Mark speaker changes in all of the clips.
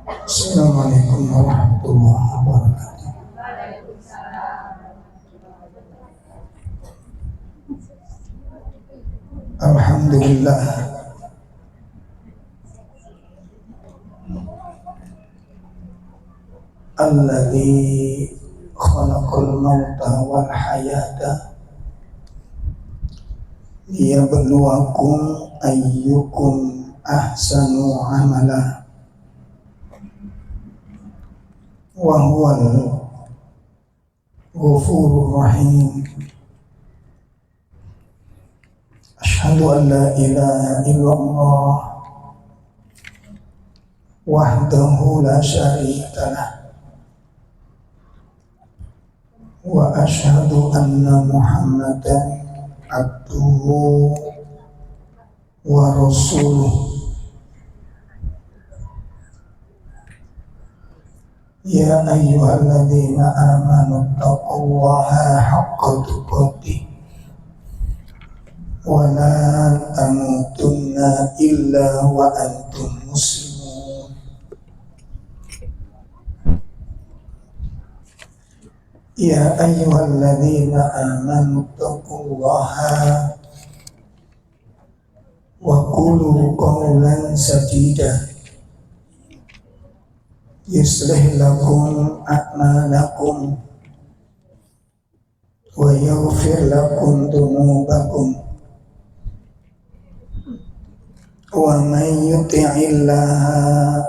Speaker 1: Assalamualaikum warahmatullahi wabarakatuh. Alhamdulillah alladzi khalaqal mauta wal hayata liyabluwakum ayyukum ahsanu amala wa huwal ghafurur rahim. Asyhadu an la ilaha illallah wahdahu la syarikalah wa asyhadu anna Muhammadan abduhu wa rasuluh. Ya ayyuhalladzina amanu taqullaha haqqa tuqatih wa la tamutunna illa wa antum muslimun. Ya ayyuhalladzina amanu taqullaha wa qulu qawlan sadida yuslih lakum a'malakum wa yaghfir lakum dhunubakum wa man yuti'illaha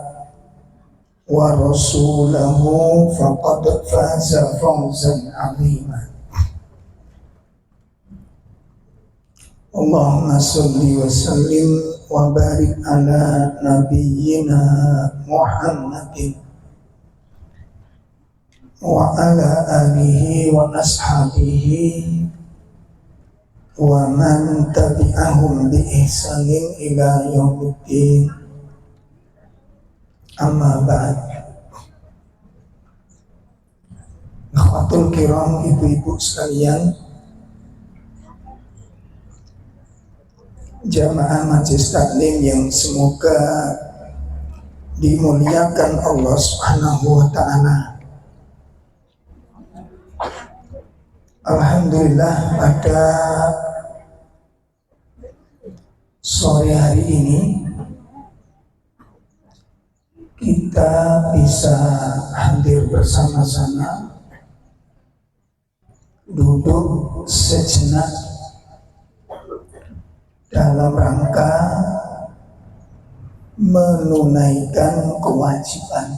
Speaker 1: wa rasulahu faqad faza fawzan 'azima. Allahumma shalli wa sallim wa barik ala nabiyyina Muhammadin wa ala alihi wa ashabihi wa man tabi'ahum bi ihsanin ila yaumiddin. Amma ba'd. Akhwatul kiram, ibu-ibu sekalian, jamaah majelis taklim yang semoga dimuliakan Allah Subhanahu wa ta'ala. Alhamdulillah, pada sore hari ini kita bisa hadir bersama-sama, duduk sejenak dalam rangka menunaikan kewajiban,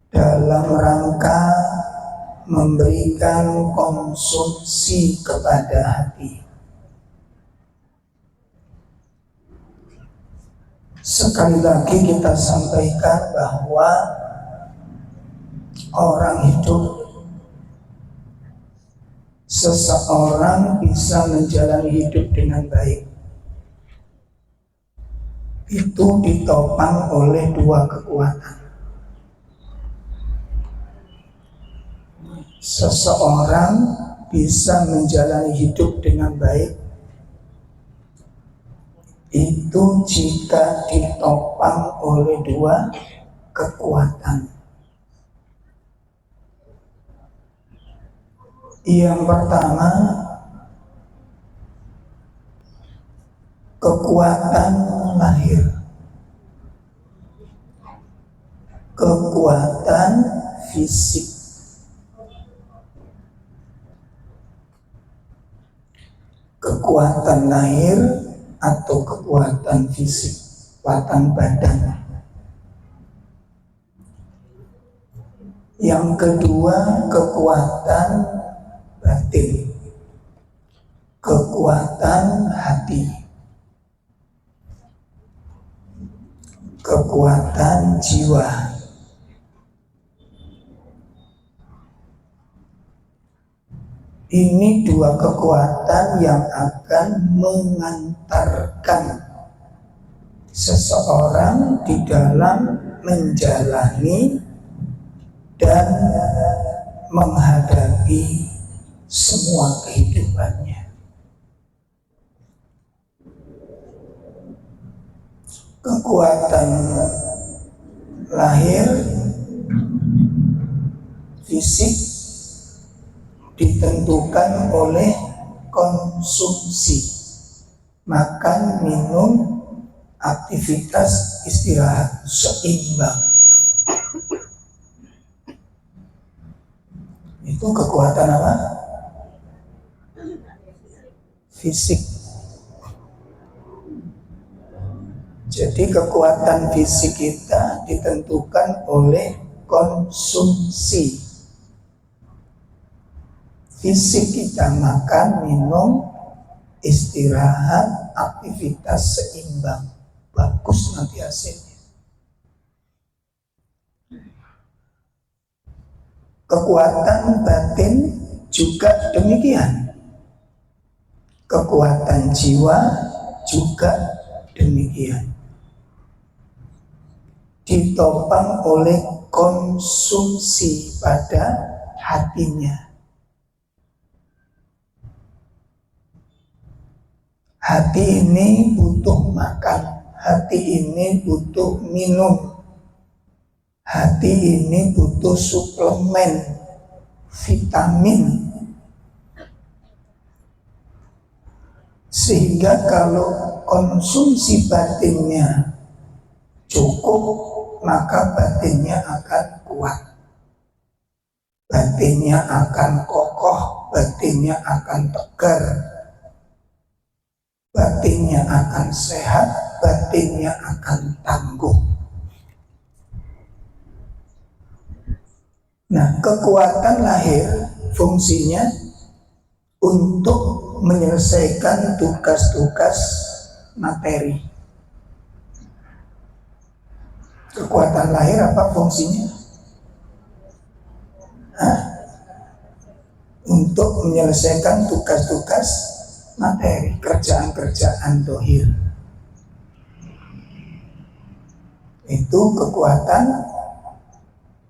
Speaker 1: dalam rangka memberikan konsumsi kepada hati. Sekali lagi kita sampaikan bahwa orang hidup, seseorang bisa menjalani hidup dengan baik itu ditopang oleh dua kekuatan. Seseorang bisa menjalani hidup dengan baik itu jika ditopang oleh dua kekuatan. Yang pertama, kekuatan lahir, kekuatan fisik. Kekuatan lahir atau kekuatan fisik, kekuatan badan. Yang kedua, kekuatan batin, kekuatan hati, kekuatan jiwa. Ini dua kekuatan yang akan mengantarkan seseorang di dalam menjalani dan menghadapi semua kehidupannya. Kekuatan lahir fisik ditentukan oleh konsumsi, makan, minum, aktivitas, istirahat seimbang. Itu kekuatan apa? Fisik. Jadi kekuatan fisik kita ditentukan oleh konsumsi. Fisik kita makan, minum, istirahat, aktivitas seimbang. Bagus nanti hasilnya. Kekuatan batin juga demikian. Kekuatan jiwa juga demikian. Ditopang oleh konsumsi pada hatinya. Hati ini butuh makan, hati ini butuh minum, hati ini butuh suplemen, vitamin. Sehingga kalau konsumsi batinnya cukup, maka batinnya akan kuat, batinnya akan kokoh, batinnya akan tegar, batinnya akan sehat, batinnya akan tangguh. Nah, kekuatan lahir fungsinya untuk menyelesaikan tugas-tugas materi. Kekuatan lahir apa fungsinya? Untuk menyelesaikan tugas-tugas materi, kerjaan-kerjaan dohir. Itu kekuatan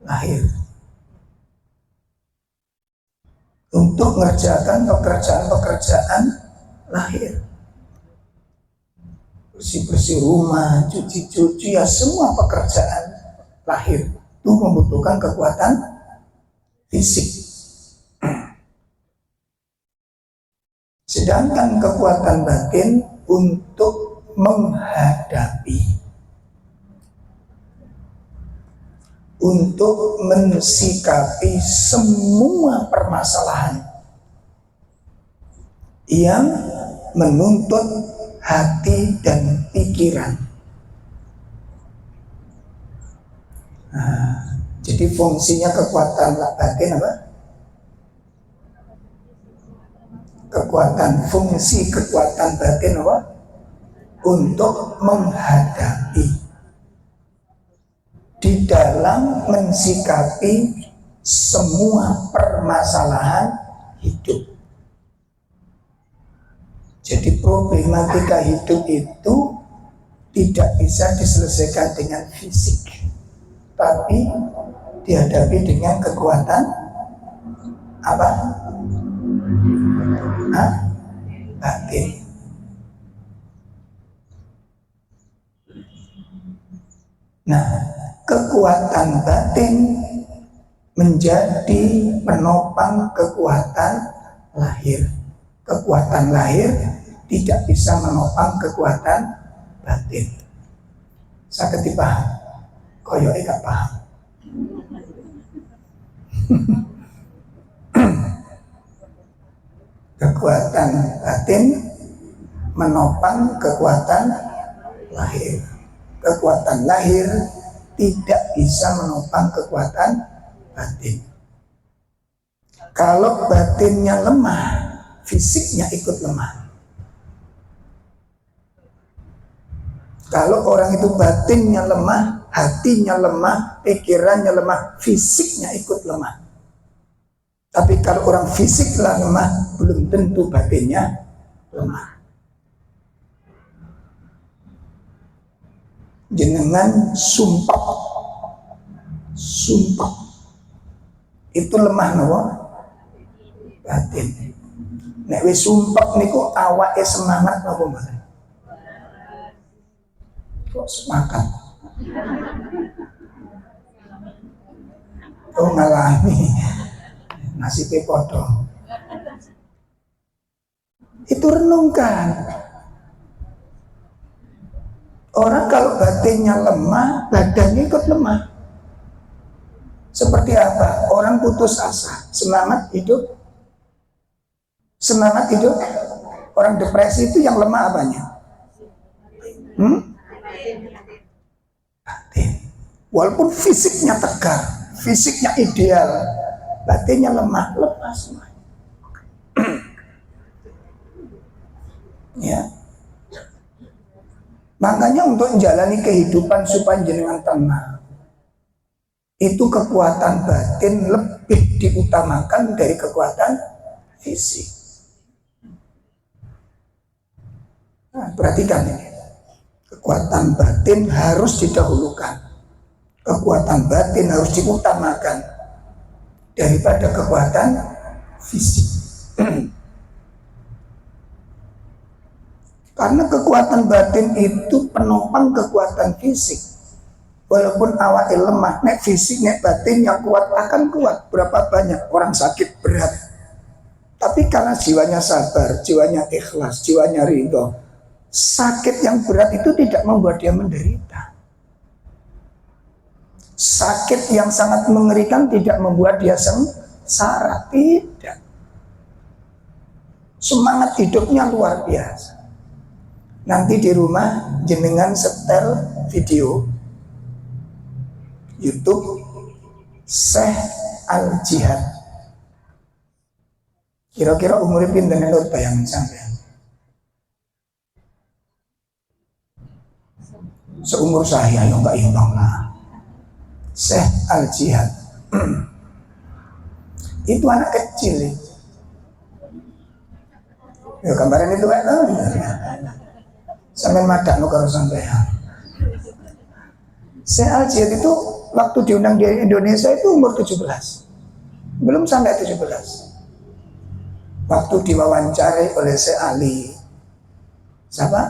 Speaker 1: lahir. Untuk mengerjakan pekerjaan-pekerjaan lahir. Bersih-bersih rumah, cuci-cuci, ya semua pekerjaan lahir itu membutuhkan kekuatan fisik. Sedangkan kekuatan batin untuk menghadapi, untuk mensikapi semua permasalahan yang menuntut hati dan pikiran. Nah, jadi fungsinya kekuatan batin apa? Fungsi kekuatan batin apa? Untuk menghadapi, di dalam mensikapi semua permasalahan hidup. Jadi problematika hidup itu tidak bisa diselesaikan dengan fisik, tapi dihadapi dengan kekuatan apa? Batin. Nah, kekuatan batin menjadi penopang kekuatan lahir. Kekuatan lahir tidak bisa menopang kekuatan batin. Saya paham, koyo gak paham. Kekuatan batin menopang kekuatan lahir. Kekuatan lahir tidak bisa menopang kekuatan batin. Kalau batinnya lemah, fisiknya ikut lemah. Kalau orang itu batinnya lemah, hatinya lemah, pikirannya lemah, fisiknya ikut lemah. Tapi kalau orang fisiknya lemah, belum tentu batinnya lemah. Jenengan sumpah itu lemah nopo batin. Nek wis sumpah niku awake semangat napa mboten? Kok makan? Oh ngalami nasibnya podong. Itu renungkan. Orang kalau batinnya lemah, badannya ikut lemah. Seperti apa? Orang putus asa, semangat hidup. Semangat hidup. Orang depresi itu yang lemah apanya? Batin. Walaupun fisiknya tegar, fisiknya ideal, batinnya lemah, lepas semua. Ya. Makanya untuk menjalani kehidupan supaya jenengan tenang, itu kekuatan batin lebih diutamakan dari kekuatan fisik. Nah, perhatikan ini. Kekuatan batin harus didahulukan. Kekuatan batin harus diutamakan daripada kekuatan fisik. Karena kekuatan batin itu penopang kekuatan fisik. Walaupun awalnya lemah, nek fisik, nek batin yang kuat akan kuat. Berapa banyak orang sakit berat, tapi karena jiwanya sabar, jiwanya ikhlas, jiwanya ridho, sakit yang berat itu tidak membuat dia menderita. Sakit yang sangat mengerikan tidak membuat dia sengsara, tidak. Semangat hidupnya luar biasa. Nanti di rumah jenengan setel video YouTube Syekh Al-Jihad. Kira-kira umurnya pinten menurut bayangan sampean? Seumur saya yang enggak imbang lah. Syekh Al-Jihad. Itu anak kecil. Ya gambaran itu kan. Sampai madak no karo sampean. Syekh Al-Jihad itu waktu diundang di Indonesia itu umur 17. Belum sampai 17. Waktu diwawancarai oleh Syekh Ali. Siapa?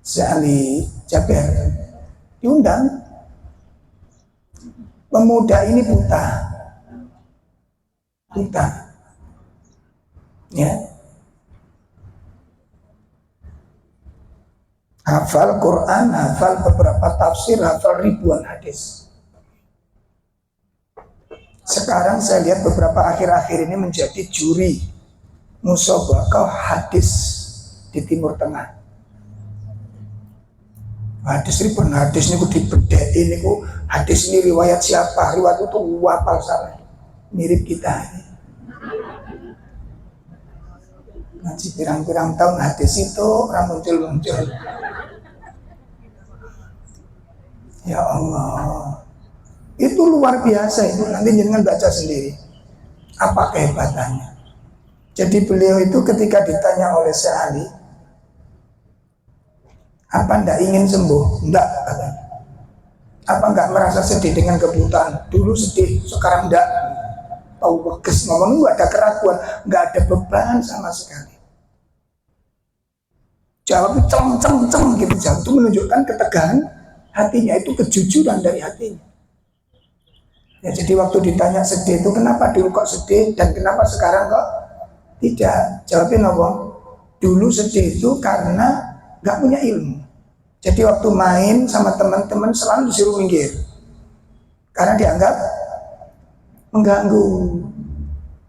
Speaker 1: Syekh Ali Jaber. Diundang. Pemuda ini buta. Buta. Ya. Hafal Quran, hafal beberapa tafsir, hafal ribuan hadis. Sekarang saya lihat beberapa akhir-akhir ini menjadi juri musabaqah hadis di Timur Tengah. Hadis ribuan hadis ini dibedai ini hadis ini riwayat siapa? Riwayat itu wapal salah. Mirip kita ini. Ngaji pirang-pirang tahun hadis itu orang muncul-muncul. Ya Allah, itu luar biasa itu. Nanti jangan baca sendiri apa kehebatannya. Jadi beliau itu ketika ditanya oleh Syekh Ali, apa ndak ingin sembuh? Ndak katanya. Apa nggak merasa sedih dengan kebutaan? Dulu sedih, sekarang ndak. Tahu beges ngomong, nggak ada keraguan, nggak ada beban sama sekali. Jawabnya ceng gitu, jawab itu menunjukkan ketegangan hatinya, itu kejujuran dari hatinya. Ya, jadi waktu ditanya sedih itu kenapa dulu kok sedih dan kenapa sekarang kok tidak? Jawabnya apa? Dulu sedih itu karena nggak punya ilmu. Jadi waktu main sama teman-teman selalu disuruh minggir karena dianggap mengganggu.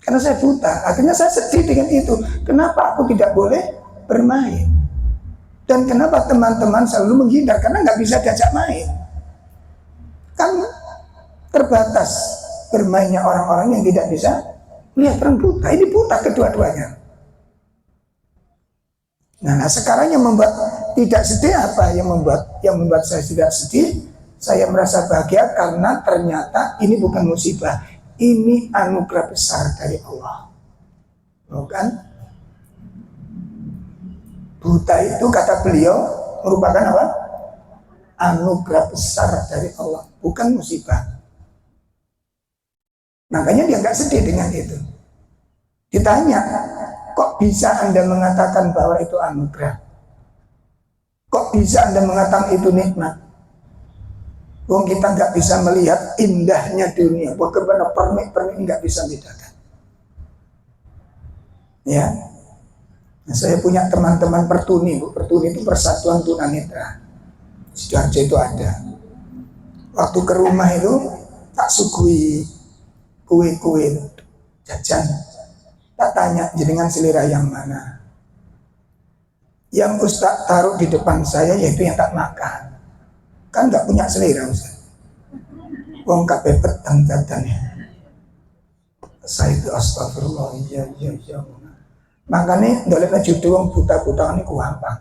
Speaker 1: Karena saya buta, akhirnya saya sedih dengan itu. Kenapa aku tidak boleh bermain? Dan kenapa teman-teman selalu menghindar? Karena nggak bisa diajak main. Kan terbatas bermainnya orang-orang yang tidak bisa melihat orang buta. Ini buta kedua-duanya. Nah, sekarang yang membuat tidak sedih apa? Yang membuat saya tidak sedih, saya merasa bahagia karena ternyata ini bukan musibah. Ini anugerah besar dari Allah. Bukan? Buta itu kata beliau merupakan apa? Anugerah besar dari Allah, bukan musibah. Makanya dia nggak sedih dengan itu. Ditanya, kok bisa Anda mengatakan bahwa itu anugerah? Kok bisa Anda mengatakan itu nikmat? Wong kita nggak bisa melihat indahnya dunia. Bagaimana pernik-pernik nggak bisa bedakan. Ya, nah, saya punya teman-teman pertuni, Bu. Pertuni itu Persatuan Tunanetra. Sidoarjo itu ada. Waktu ke rumah itu tak sugui kue-kue jajan. Tak tanya jenengan selera yang mana. Yang Ustaz taruh di depan saya yaitu yang tak makan. Kan nggak punya selera Ustaz. Wong kabeh petang jajannya. Saya itu astagfirullah, iya. Makanya doleknya judul wong buta-buta ini gampang.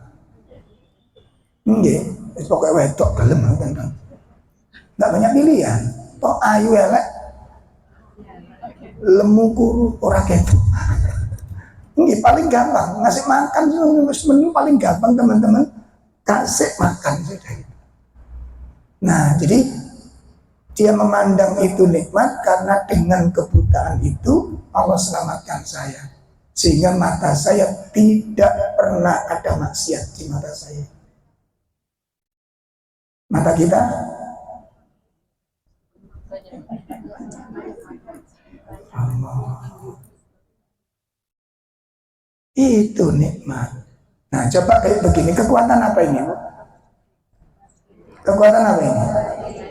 Speaker 1: Nggih, pokoknya wedok gelem kan. Nggak banyak pilihan. Toh ayu elek, lemu kuru ora ketok. Nggih, paling gampang ngasih makan menu paling gampang teman-teman, kasih makan sudah. Nah, jadi dia memandang itu nikmat karena dengan kebutaan itu Allah selamatkan saya. Sehingga mata saya tidak pernah ada maksiat di mata saya. Mata kita Allah. Itu nikmat. Nah, coba kayak begini, kekuatan apa ini, Bu? Kekuatan apa ini?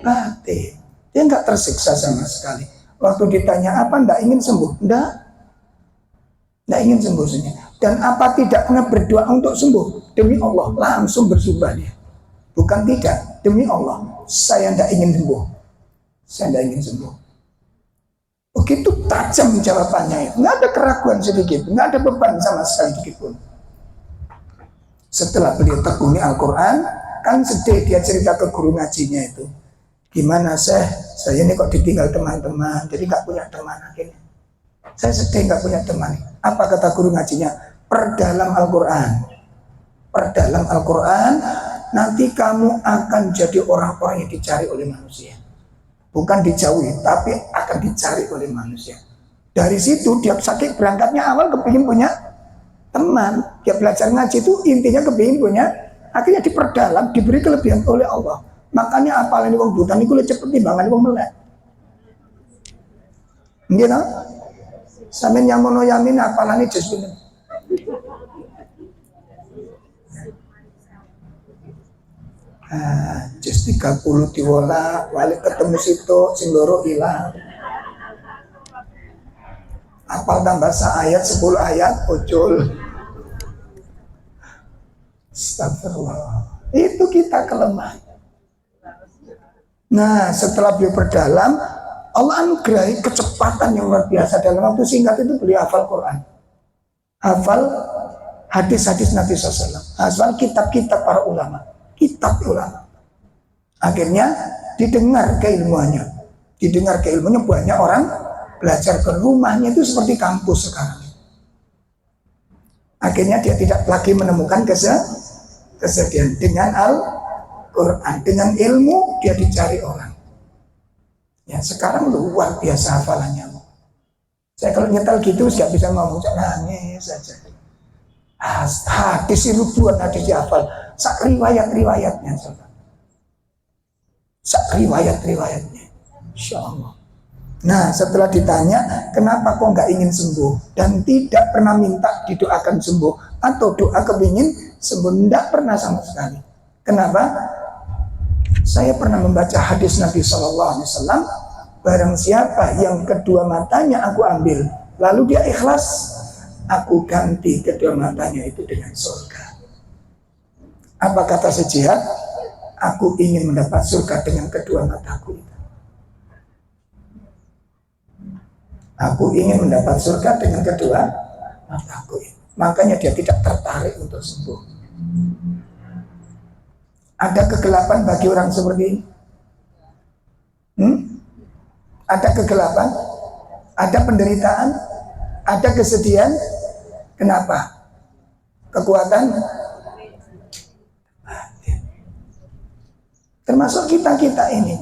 Speaker 1: Batin. Dia nggak tersiksa sama sekali. Waktu ditanya apa, nggak ingin sembuh? Nggak ingin sembuh saja. Dan apa tidak pernah berdoa untuk sembuh? Demi Allah, langsung bersumpah dia. Bukan tidak, demi Allah, saya nggak ingin sembuh. Saya nggak ingin sembuh. Begitu tajam jawabannya, nggak ada keraguan sedikit, nggak ada beban sama sekali sedikit pun. Setelah beliau tekuni Al-Quran, kan sedih dia cerita ke guru ngajinya itu. Gimana saya ini kok ditinggal teman-teman, jadi nggak punya teman akhirnya. Saya sedih nggak punya teman. Apa kata guru ngajinya? Perdalam Al-Quran. Perdalam Al-Quran, nanti kamu akan jadi orang-orang yang dicari oleh manusia. Bukan dijauhi, tapi akan dicari oleh manusia. Dari situ dia sakit berangkatnya awal kepingin punya teman. Dia belajar ngaji itu intinya kepingin punya. Akhirnya diperdalam, diberi kelebihan oleh Allah. Makanya apalan wong buta niku luwih cepet timbangan wong melek. Nggih to? Sampeyan yang mono yamin apalane jus pinten? Jus 30 diwola, balik ketemu situ sing loro ilang. Apal tambah ayat 10 ayat ucul. Astagfirullah. Itu kita kelemahan. Nah, setelah beliau perdalam, Allah anugerahi kecepatan yang luar biasa. Dalam waktu singkat itu beliau hafal Quran, hafal hadis-hadis Nabi SAW, hafal kitab-kitab para ulama, kitab ulama. Akhirnya didengar keilmuannya, banyak orang belajar ke rumahnya itu seperti kampus sekarang. Akhirnya dia tidak lagi menemukan kesedihan dengan Al-Quran, dengan ilmu dia dicari orang. Ya sekarang luar biasa hafalannya. Saya kalau nyetel gitu nggak bisa ngomong, nangis saja. Hadis ribuan hadis dihafal, sak riwayatnya, Insya Allah. Nah setelah ditanya kenapa kok nggak ingin sembuh dan tidak pernah minta didoakan sembuh atau doa kepingin sembuh, tidak pernah sama sekali. Kenapa? Saya pernah membaca hadis Nabi SAW, barang siapa yang kedua matanya aku ambil, lalu dia ikhlas, aku ganti kedua matanya itu dengan surga. Apa kata sejihad? Aku ingin mendapat surga dengan kedua mataku itu. Aku ingin mendapat surga dengan kedua mataku itu. Makanya dia tidak tertarik untuk sembuh. Ada kegelapan bagi orang seperti ini? Ada kegelapan? Ada penderitaan? Ada kesedihan? Kenapa? Kekuatan? Termasuk kita ini.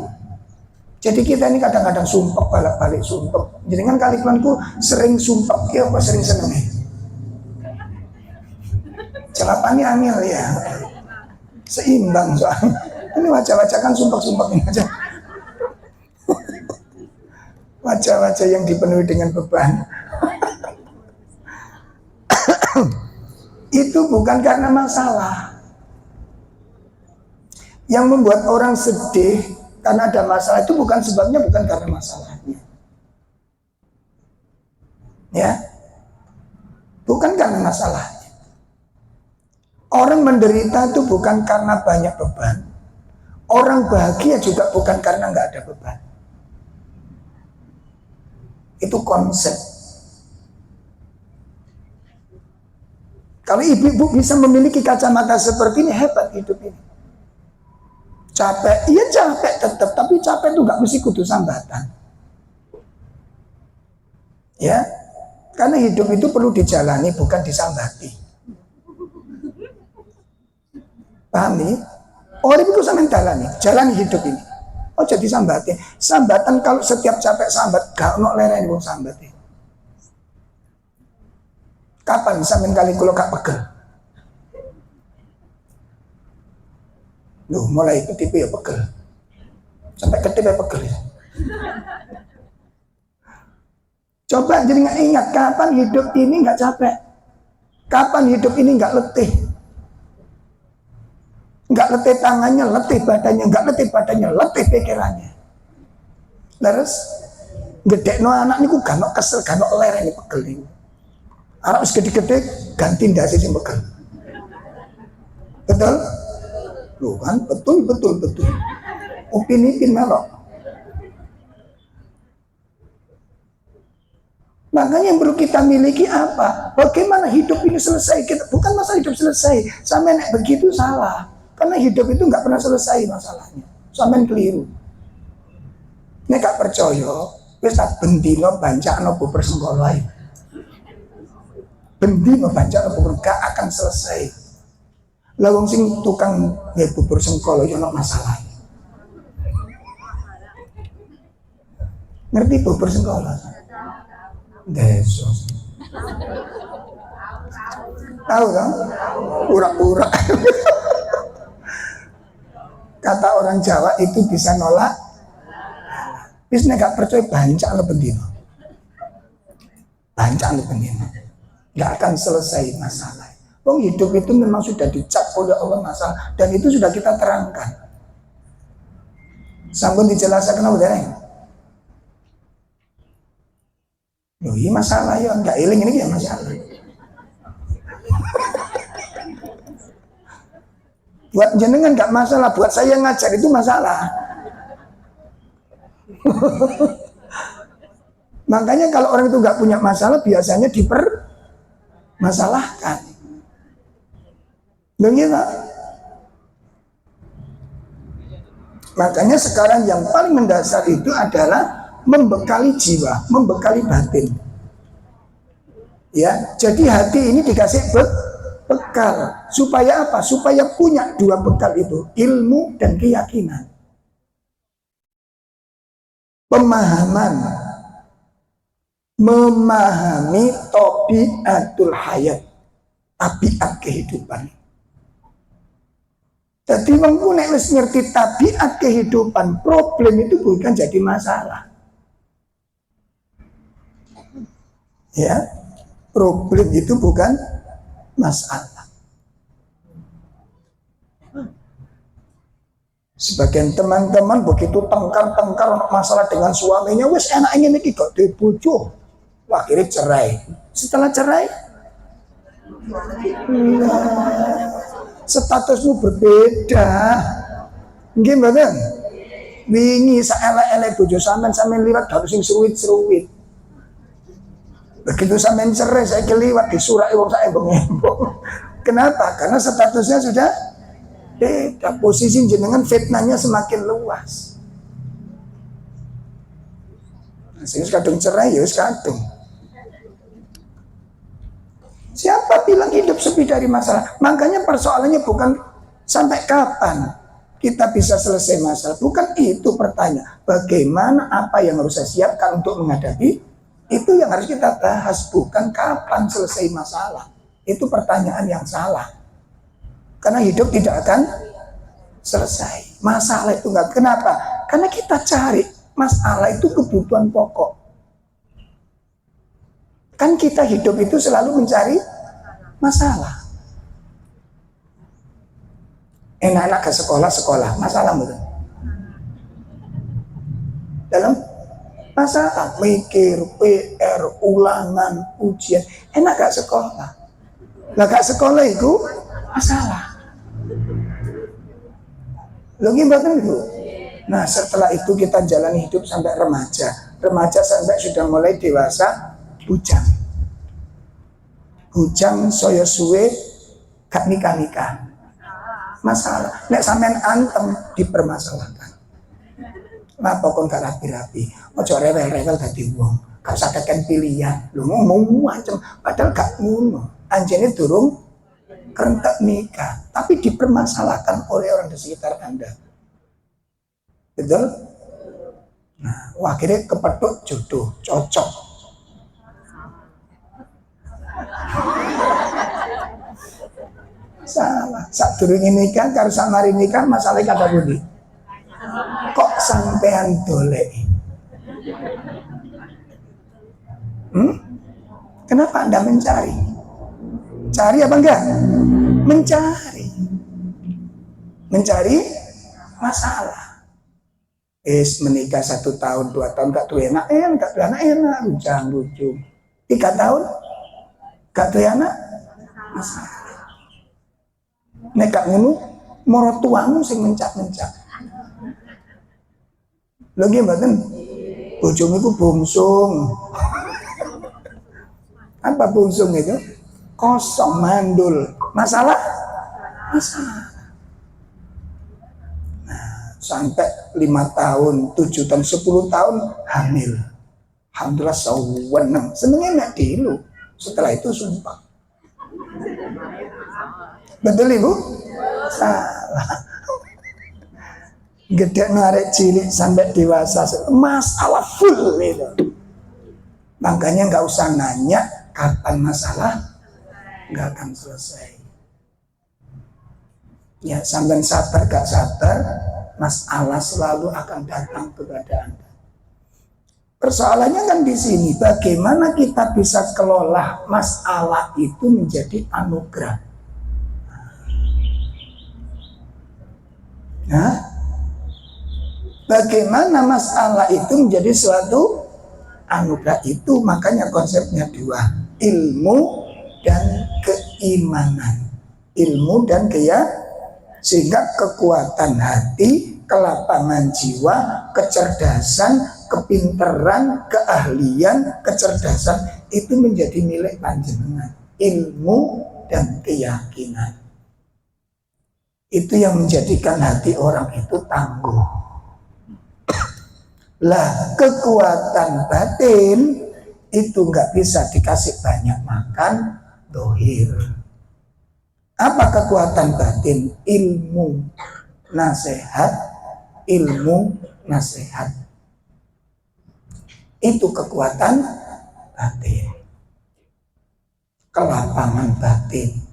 Speaker 1: Jadi kita ini kadang-kadang sumpek, balik-balik sumpek. Jadi kan kali kelanku sering sumpek, ya apa sering seneng? Jawabannya angel ya. Seimbang soalnya. Ini wajah-wajah kan sumpah-sumpah ini aja. Wajah-wajah yang dipenuhi dengan beban. Itu bukan karena masalah. Yang membuat orang sedih karena ada masalah itu bukan sebabnya, bukan karena masalahnya. Ya, bukan karena masalahnya. Orang menderita itu bukan karena banyak beban. Orang bahagia juga bukan karena nggak ada beban. Itu konsep. Kalau ibu-ibu bisa memiliki kacamata seperti ini, hebat hidup ini. Capek, iya capek tetap, tapi capek itu nggak mesti kudu sambatan. Ya, karena hidup itu perlu dijalani, bukan disambati. Paham nih? Orang itu sampean jalani hidup ini. Oh jadi sambati. Sambatan kalau setiap capek sambat, gak ono lereni wong sambati. Kapan sampean kali kula gak pegel? Loh, mulai ketip ya pegel. Sampai ketip ya pegel. Coba jadi nggak ingat kapan hidup ini nggak capek, kapan hidup ini nggak letih, nggak letih tangannya, letih badannya, nggak letih badannya, letih pikirannya. Terus gedekno anak niku gak ono kesel, gak ono lereni pegel niku. Anak wis gede-gede ganti ndase sing pegel. Betul? Loh kan, betul. Opini pin melok. Makanya yang perlu kita miliki apa? Bagaimana hidup ini selesai? Kita, bukan masalah hidup selesai. Sampai nek begitu salah. Karena hidup itu nggak pernah selesai masalahnya. Sampai keliru. Nek gak percaya, wis tak bendino bancakno bubur sengkolai. Bendino bancakno bubur gak akan selesai. Lah wong sing tukang bubur sengkolo yo ono masalah. Ngerti bubur sengkolo? Desos. Tahu kan? Pura-pura. Kata orang Jawa itu bisa nolak. Bis nek gak percaya bancak lo bendino. Bancak lo bendino. Gak akan selesai masalah. Wong hidup itu memang sudah dicap oleh Allah masalah, dan itu sudah kita terangkan. Sampun dijelaskan apa dereng? Loh, ini masalah ya, enggak iling ini ya masalah. Buat jenengan enggak masalah, buat saya ngajar itu masalah. Makanya kalau orang itu enggak punya masalah, biasanya dipermasalahkan. Begitu. Makanya sekarang yang paling mendasar itu adalah membekali jiwa, membekali batin. Ya, jadi hati ini dikasih bekal. Supaya apa? Supaya punya dua bekal itu, ilmu dan keyakinan. Pemahaman, memahami tabiatul hayat, tabiat kehidupan. Jadi nek wis ngerti tabiat kehidupan, problem itu bukan jadi masalah. Ya, problem itu bukan masalah. Sebagian teman-teman begitu tengkar masalah dengan suaminya, wis enak ingin iki kok dibujuk, akhirnya cerai. Setelah cerai, statusmu berbeda. Nggih mboten? Wingi saelek-elek bojo sampean liwat harus sing seruit-seruit. Begitu sampean cerai, saya keliwat disurai wong sak embong-embong. Kenapa? Karena statusnya sudah beda. Posisi jenengan fitnahnya semakin luas. Nah, sing kadung cerai ya wis kadung. Siapa bilang hidup sepi dari masalah? Makanya persoalannya bukan sampai kapan kita bisa selesai masalah. Bukan itu pertanyaan. Bagaimana, apa yang harus saya siapkan untuk menghadapi? Itu yang harus kita bahas. Bukan kapan selesai masalah. Itu pertanyaan yang salah. Karena hidup tidak akan selesai. Masalah itu enggak. Kenapa? Karena kita cari masalah itu kebutuhan pokok. Kan kita hidup itu selalu mencari masalah. Enak-enak ke sekolah, masalah betul. Dalam masalah mikir, PR, ulangan, ujian, enak gak sekolah? Lah gak sekolah itu masalah. Lo gimana itu? Nah setelah itu kita jalani hidup sampai remaja sampai sudah mulai dewasa, bujang soyo suwe gak nikah. Masalah. Nek sampean antem dipermasalahkan. Napa kon gak rapi-rapi? Ojo rewel-rewel dadi wong. Gak usah kakek pilihan. Lu ngomong macam padahal gak ngono. Anjene durung kerentek nikah, tapi dipermasalahkan oleh orang di sekitar Anda. Betul? Nah, akhirnya kepethuk jodoh, cocok. Salah. Sak durunge nikah karo sak mari nikah masalahnya kata pundi? Kok sampean dolek? Kenapa Anda mencari? Cari apa enggak? Mencari masalah. Menikah 1 tahun, 2 tahun gak tuh enak, rujang, 3 tahun gak tuh enak, masalah. Nek gak ngono, moro tuamu sing mencak-mencak. Lho nggih mboten? Bojomu iku bungsung. Apa bungsung itu? Kosong, mandul. Masalah. Nah, sampai 5 tahun, 7 tahun, 10 tahun hamil. Alhamdulillah seneng. Senengnya nek dulu. Setelah itu sumpah. Betul Ibu? Salah. Gede narik cilik sampai dewasa, masalah full itu. Makanya nggak usah nanya kapan masalah, nggak akan selesai. Ya sampai sabar gak sabar, masalah selalu akan datang kepada Anda. Persoalannya kan di sini, bagaimana kita bisa kelola masalah itu menjadi anugerah. Nah, bagaimana masalah itu menjadi suatu anugerah itu, makanya konsepnya 2, ilmu dan keimanan. Ilmu dan sehingga kekuatan hati, kelapangan jiwa, kecerdasan, kepinteran, keahlian, kecerdasan itu menjadi milik panjenengan. Ilmu dan keyakinan. Itu yang menjadikan hati orang itu tangguh. Lah kekuatan batin itu nggak bisa dikasih banyak makan, dohir. Apa kekuatan batin? Ilmu nasihat. Itu kekuatan batin. Kelapangan batin.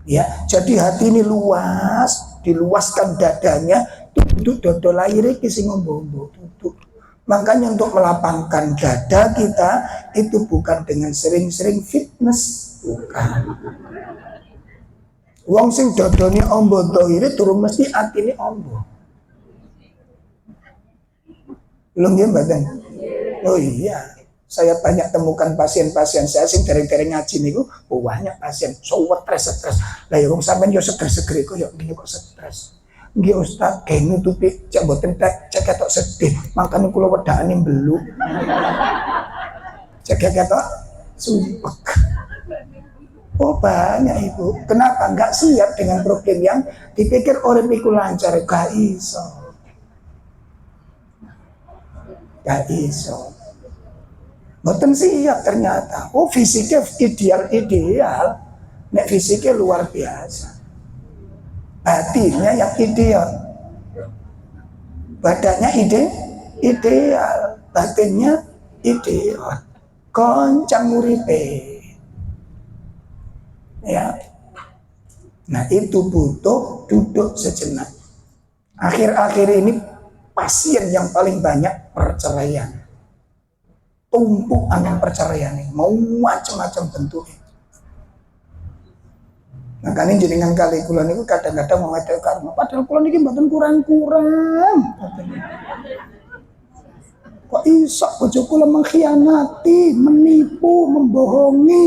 Speaker 1: Ya, jadi hati ini luas, diluaskan dadanya, duduk dodo lahir iki sing ngombo-ngombo duduk. Makanya untuk melapangkan dada kita itu bukan dengan sering-sering fitness, bukan. Wong sing dodone ombo dohire turun mesti atine ombo. Lho nggih mboten? Oh iya. Saya banyak temukan pasien-pasien saya sing dereng-dereng ngaji niku, banyak pasien stres. Lah ya wong sampean yo seger-seger iku yo nggih kok stres. Nggih Ustaz, kayak nutupi cek mboten cek ketok sedih, makane kula wedakane mbelu. Cek ketok sumpek. Oh banyak Ibu. Kenapa enggak siap dengan problem yang dipikir orang iku lancar, gak iso. Mboten siap ternyata. Oh fisiknya ideal. Nek fisiknya luar biasa. Batinnya yang ideal. Badannya ideal. Batinnya ideal. Koncang uripe. Ya. Nah itu butuh duduk sejenak. Akhir-akhir ini pasien yang paling banyak perceraian. Tumpukan perceraian ini, mau macam-macam bentuknya. Makanya jenengan kali kula niku kadang-kadang mau ngedek karma, padahal kula niki mboten kurang-kurang. Kok iso bojo kula mengkhianati, menipu, membohongi,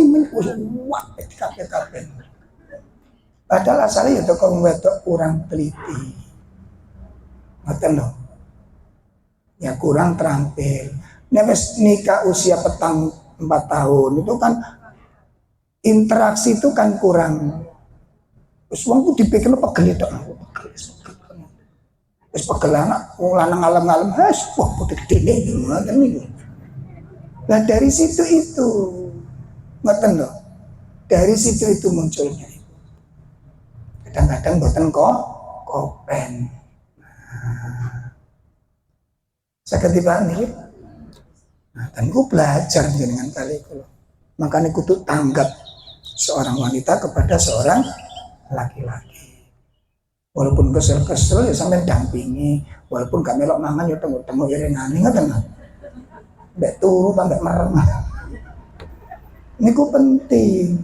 Speaker 1: wah kabeh-kabeh. Padahal asalnya ya toko wedok kurang teliti. Ngoten lho. Ya kurang terampil. Nek wis nikah usia 4 tahun itu kan interaksi itu kan kurang. Wis wong ku dipikir pegel tok. Wis pegel anak wong lanang ngalem-ngalem, wah putih gede ngoten niku. Nah dari situ itu ngoten lho. Dari situ itu munculnya. Kadang-kadang boten kopen. Saged dipahami. Nah, dan ku belajar dengan kali itu. Makanya kudu tanggap seorang wanita kepada seorang laki-laki. Walaupun kesel-kesel ya sampai dampingi. Walaupun gak melok mangan ya temu-temu iringane ngoten. Mbek turu tambah merem. Niku penting.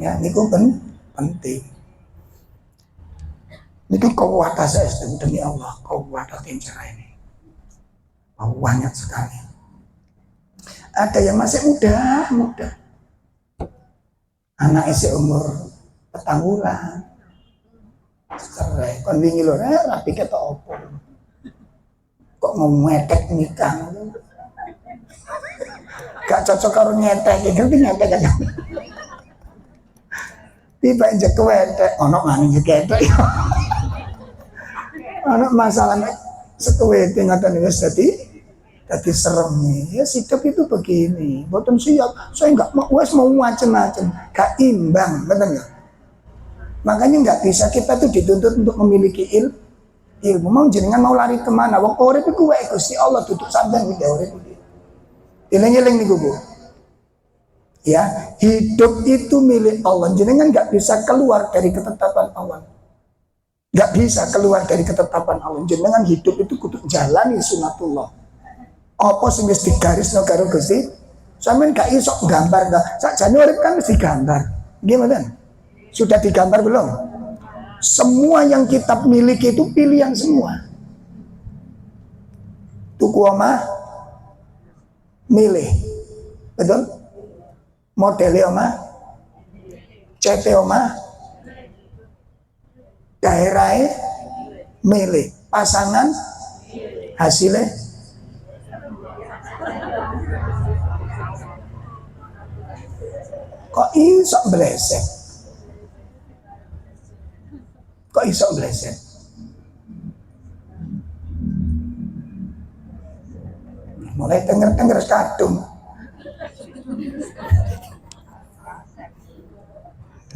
Speaker 1: Ya, niku penting. Niku kuwata saya demi Allah, kuwata cerai ini. Banyak sekali. Ada yang masih muda. Anak isi umur 4 bulan. Cerai. Kon wingi lho rapi ketok opo. Kok mau ngedek nikah. Gak cocok karo nyetek iki nyetek kan. Tiba injek wedek ono maning ketok. Ono masalah sekewete ngoten wis dadi serem nih. Ya hidup itu begini. Boten siap. Saya enggak mau macam-macam. Gak imbang, betul enggak? Makanya enggak bisa kita tuh dituntut untuk memiliki ilmu. Mau jenengan mau lari kemana? Wong urip iku wae Gusti Allah tutup sampean iki urip iki. Eling-eling niku Bu. Ya, hidup itu milik Allah. Jenengan enggak bisa keluar dari ketetapan Allah. Enggak bisa keluar dari ketetapan Allah. Jenengan hidup itu kudu jalani sunatullah. Apa sing wis digarisno karo Gusti? Sampeyan gak iso gambar enggak. Sakjane urip kan mesti gambar. Nggih mboten? Sudah digambar belum? Semua yang kita miliki itu pilihan semua. Tuku omah milih. Betul? Modelnya omah, CT omah, daerahnya milih, pasangan hasilnya kok iso blesek? Kok iso blesek? Mulai tenger-tenger kadung.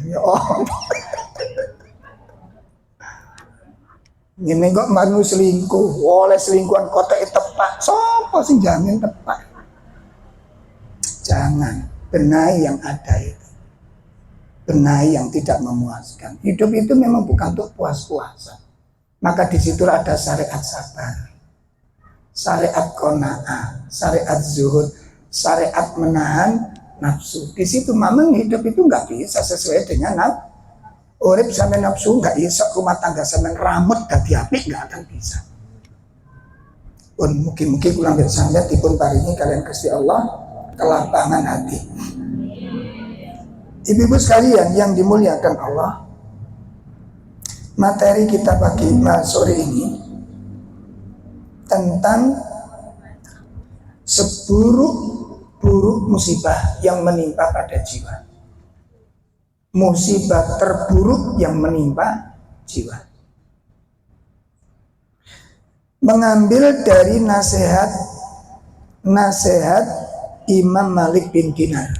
Speaker 1: Ya Allah. Ini kok manu selingkuh, oleh selingkuhan kotak tepak. Sopo sing jamin tepak? Jangan benahi yang ada itu. Benahi yang tidak memuaskan. Hidup itu memang bukan untuk puas-puasan. Maka disitulah ada syariat sabar, syariat qanaah, syariat zuhud, syariat menahan nafsu. Di situ memang hidup itu nggak bisa sesuai dengan nafsu. Urip sampai nafsu nggak bisa, rumah tangga sampai rambut dadi apik nggak akan bisa. Pun mungkin pulang dari sampai dipun paringi kalian Gusti Allah kelapangan hati. Ibu-ibu sekalian yang dimuliakan Allah, materi kita pagi sore ini tentang seburuk-buruk musibah yang menimpa pada jiwa. Musibah terburuk yang menimpa jiwa. Mengambil dari nasihat Imam Malik bin Dinar.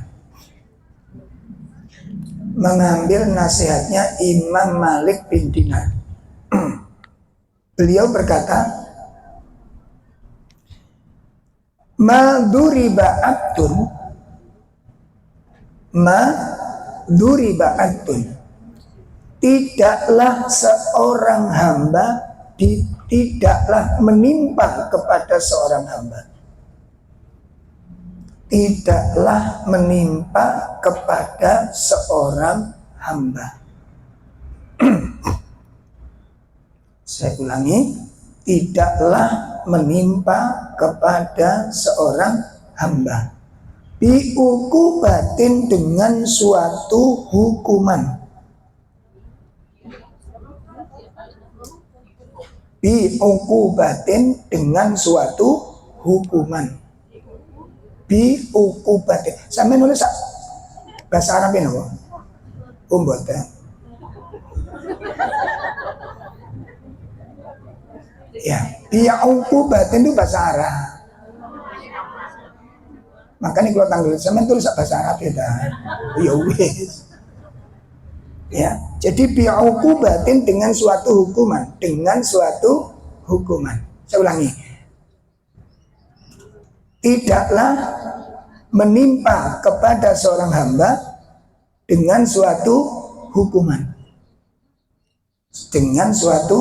Speaker 1: Mengambil nasihatnya Imam Malik bin Dinar. Beliau berkata, ma duriba abdun, tidaklah seorang hamba tidaklah menimpa kepada seorang hamba. Tidaklah menimpa kepada seorang hamba. Saya ulangi, tidaklah menimpa kepada seorang hamba biukubatin dengan suatu hukuman. Biukubatin dengan suatu hukuman. Biukubatin. Sampai nulis bahasa Arab ini apa? Mboten. Ya, biukubatin itu bahasa Arab. Makanya kalau tanggal sampai tulis bahasa Arab ya ya wis. Ya, jadi biukubatin dengan suatu hukuman, dengan suatu hukuman. Saya ulangi. Tidaklah menimpa kepada seorang hamba dengan suatu hukuman. Dengan suatu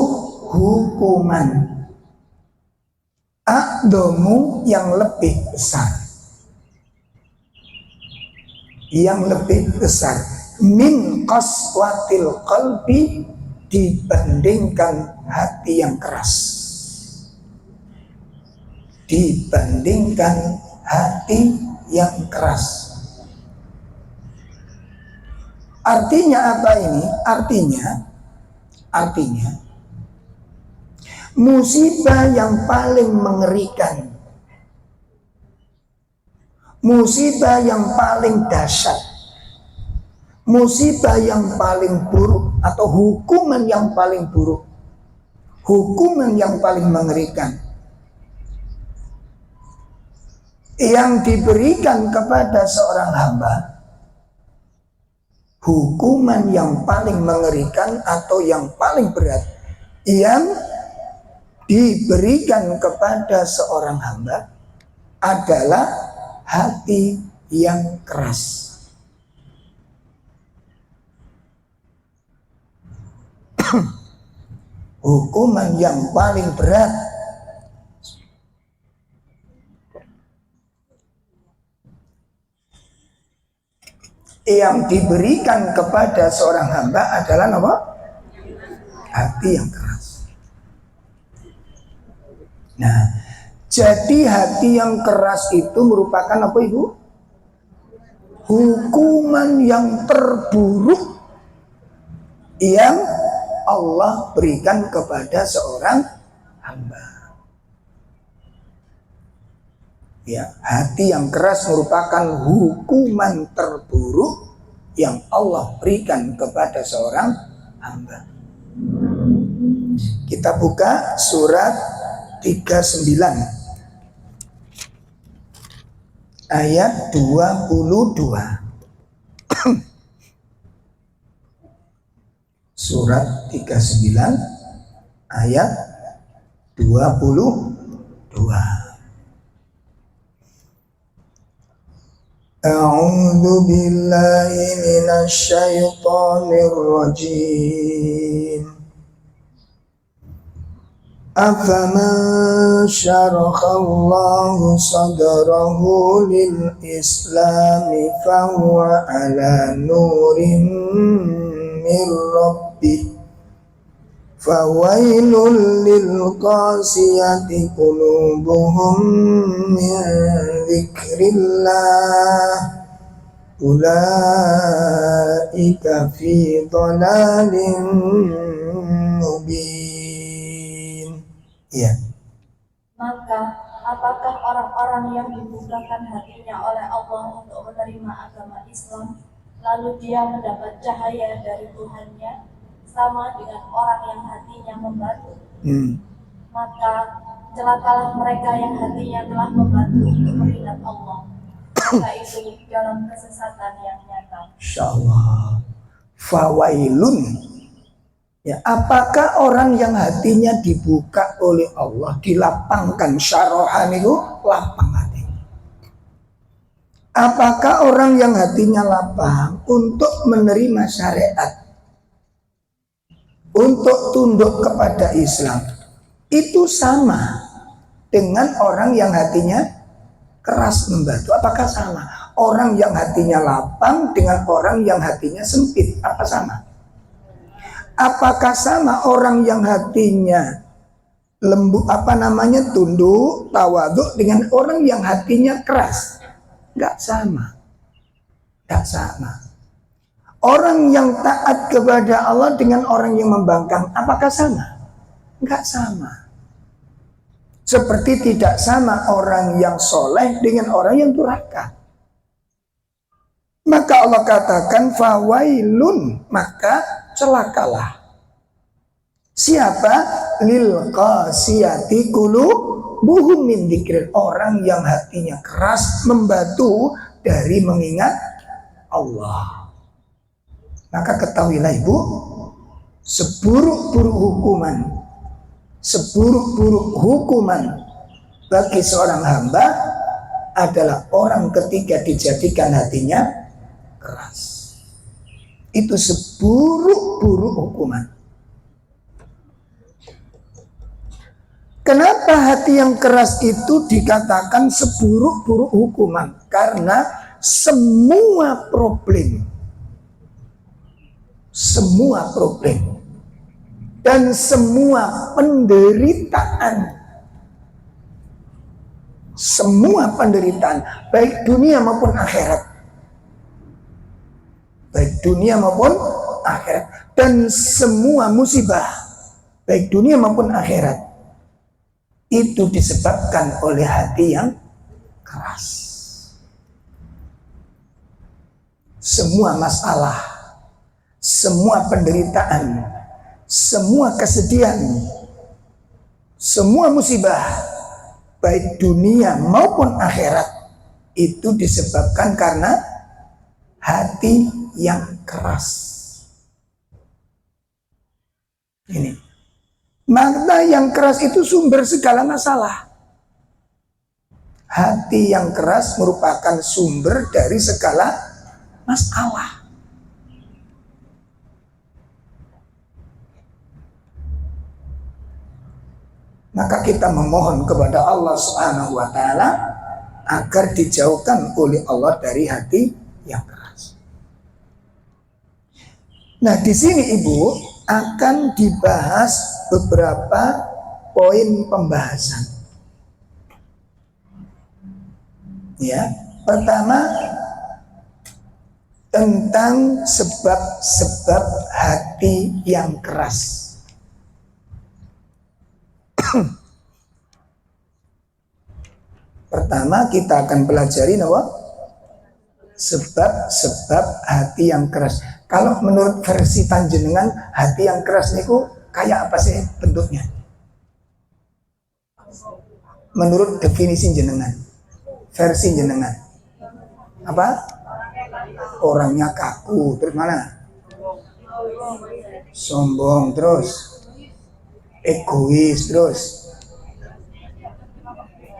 Speaker 1: hukuman. A'dhamu yang lebih besar. Yang lebih besar min qaswatil qalbi dibandingkan hati yang keras. Dibandingkan hati yang keras. Artinya apa ini? Artinya musibah yang paling mengerikan, musibah yang paling dahsyat, musibah yang paling buruk atau hukuman yang paling buruk, hukuman yang paling mengerikan yang diberikan kepada seorang hamba, hukuman yang paling mengerikan atau yang paling berat yang diberikan kepada seorang hamba adalah hati yang keras. Hukuman yang paling berat yang diberikan kepada seorang hamba adalah apa? Hati yang keras. Nah, jadi hati yang keras itu merupakan apa Ibu? Hukuman yang terburuk yang Allah berikan kepada seorang hamba. Ya, hati yang keras merupakan hukuman terburuk yang Allah berikan kepada seorang hamba. Kita buka surat 39 ayat 22. Surat 39 ayat 22. A'udzu billahi minasy syaithanir rajim. Afaman syarahallahu sadrahu lil islami fahuwa ala nurim min rabbih fawailul lil qasiyati qulubuhum min dzikrillah ulaika fi dhalalin mubin. Ya.
Speaker 2: Maka apakah orang-orang yang dibukakan hatinya oleh Allah untuk menerima agama Islam lalu dia mendapat cahaya dari Tuhannya sama dengan orang yang hatinya membatu? Maka celakalah mereka yang hatinya telah membatu untuk mengingat Allah. Maka itu dalam kesesatan yang nyata.
Speaker 1: Insyaallah. Fawailun. Ya, apakah orang yang hatinya dibuka oleh Allah, dilapangkan syarahan itu lapang hati? Apakah orang yang hatinya lapang untuk menerima syariat, untuk tunduk kepada Islam, itu sama dengan orang yang hatinya keras membatu. Apakah sama? Orang yang hatinya lapang dengan orang yang hatinya sempit, apa sama? Apakah sama orang yang hatinya lembut, tunduk, tawaduk dengan orang yang hatinya keras? Enggak sama. Enggak sama. Orang yang taat kepada Allah dengan orang yang membangkang, apakah sama? Enggak sama. Seperti tidak sama orang yang soleh dengan orang yang durhaka. Maka Allah katakan fawailun, maka celakalah. Siapa? Lil qasiyati qulubuhum min dzikr, orang yang hatinya keras membatu dari mengingat Allah. Maka ketahuilah ibu, seburuk-buruk hukuman bagi seorang hamba adalah orang ketika dijadikan hatinya keras. Itu seburuk-buruk hukuman. Kenapa hati yang keras itu dikatakan seburuk-buruk hukuman? Karena semua problem dan semua penderitaan baik dunia maupun akhirat, dan semua musibah baik dunia maupun akhirat itu disebabkan oleh hati yang keras. Semua masalah, semua penderitaan, semua kesedihan, semua musibah baik dunia maupun akhirat itu disebabkan karena hati yang keras. Ini mata yang keras itu sumber segala masalah. Hati yang keras merupakan sumber dari segala masalah. Maka kita memohon kepada Allah Subhanahu wa taala agar dijauhkan oleh Allah dari hati yang keras. Nah, di sini Ibu akan dibahas beberapa poin pembahasan. Ya, pertama tentang sebab-sebab hati yang keras. Pertama kita akan pelajari sebab-sebab hati yang keras. Kalau menurut versi panjenengan, hati yang keras niku kayak apa sih bentuknya? Menurut definisi jenengan, versi jenengan, apa? Orangnya kaku, terus mana? Sombong, terus egois, terus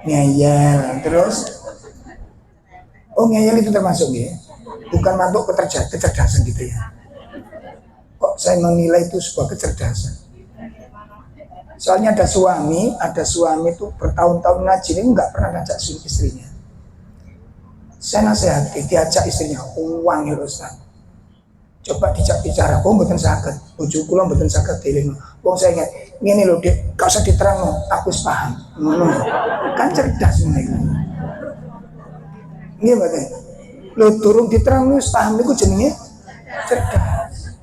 Speaker 1: ngeyel, terus ngeyel itu termasuk ya? Bukan masuk kecerdasan gitu ya? Kok saya menilai itu sebuah kecerdasan? Soalnya ada suami itu bertahun-tahun ngaji ini nggak pernah ngajak istrinya. Saya nasihati, diajak istrinya, uang ya Ustaz. Coba dijak bicara, mboten saged, bojo kula mboten saged dilingno. Wong saya ingat, ngene lho Dik, gak usah diterangno, aku wis paham. Ngono. Kan cerdas ngene. Nggih mboten. Lho durung diterangno wis paham niku jenenge cerdas.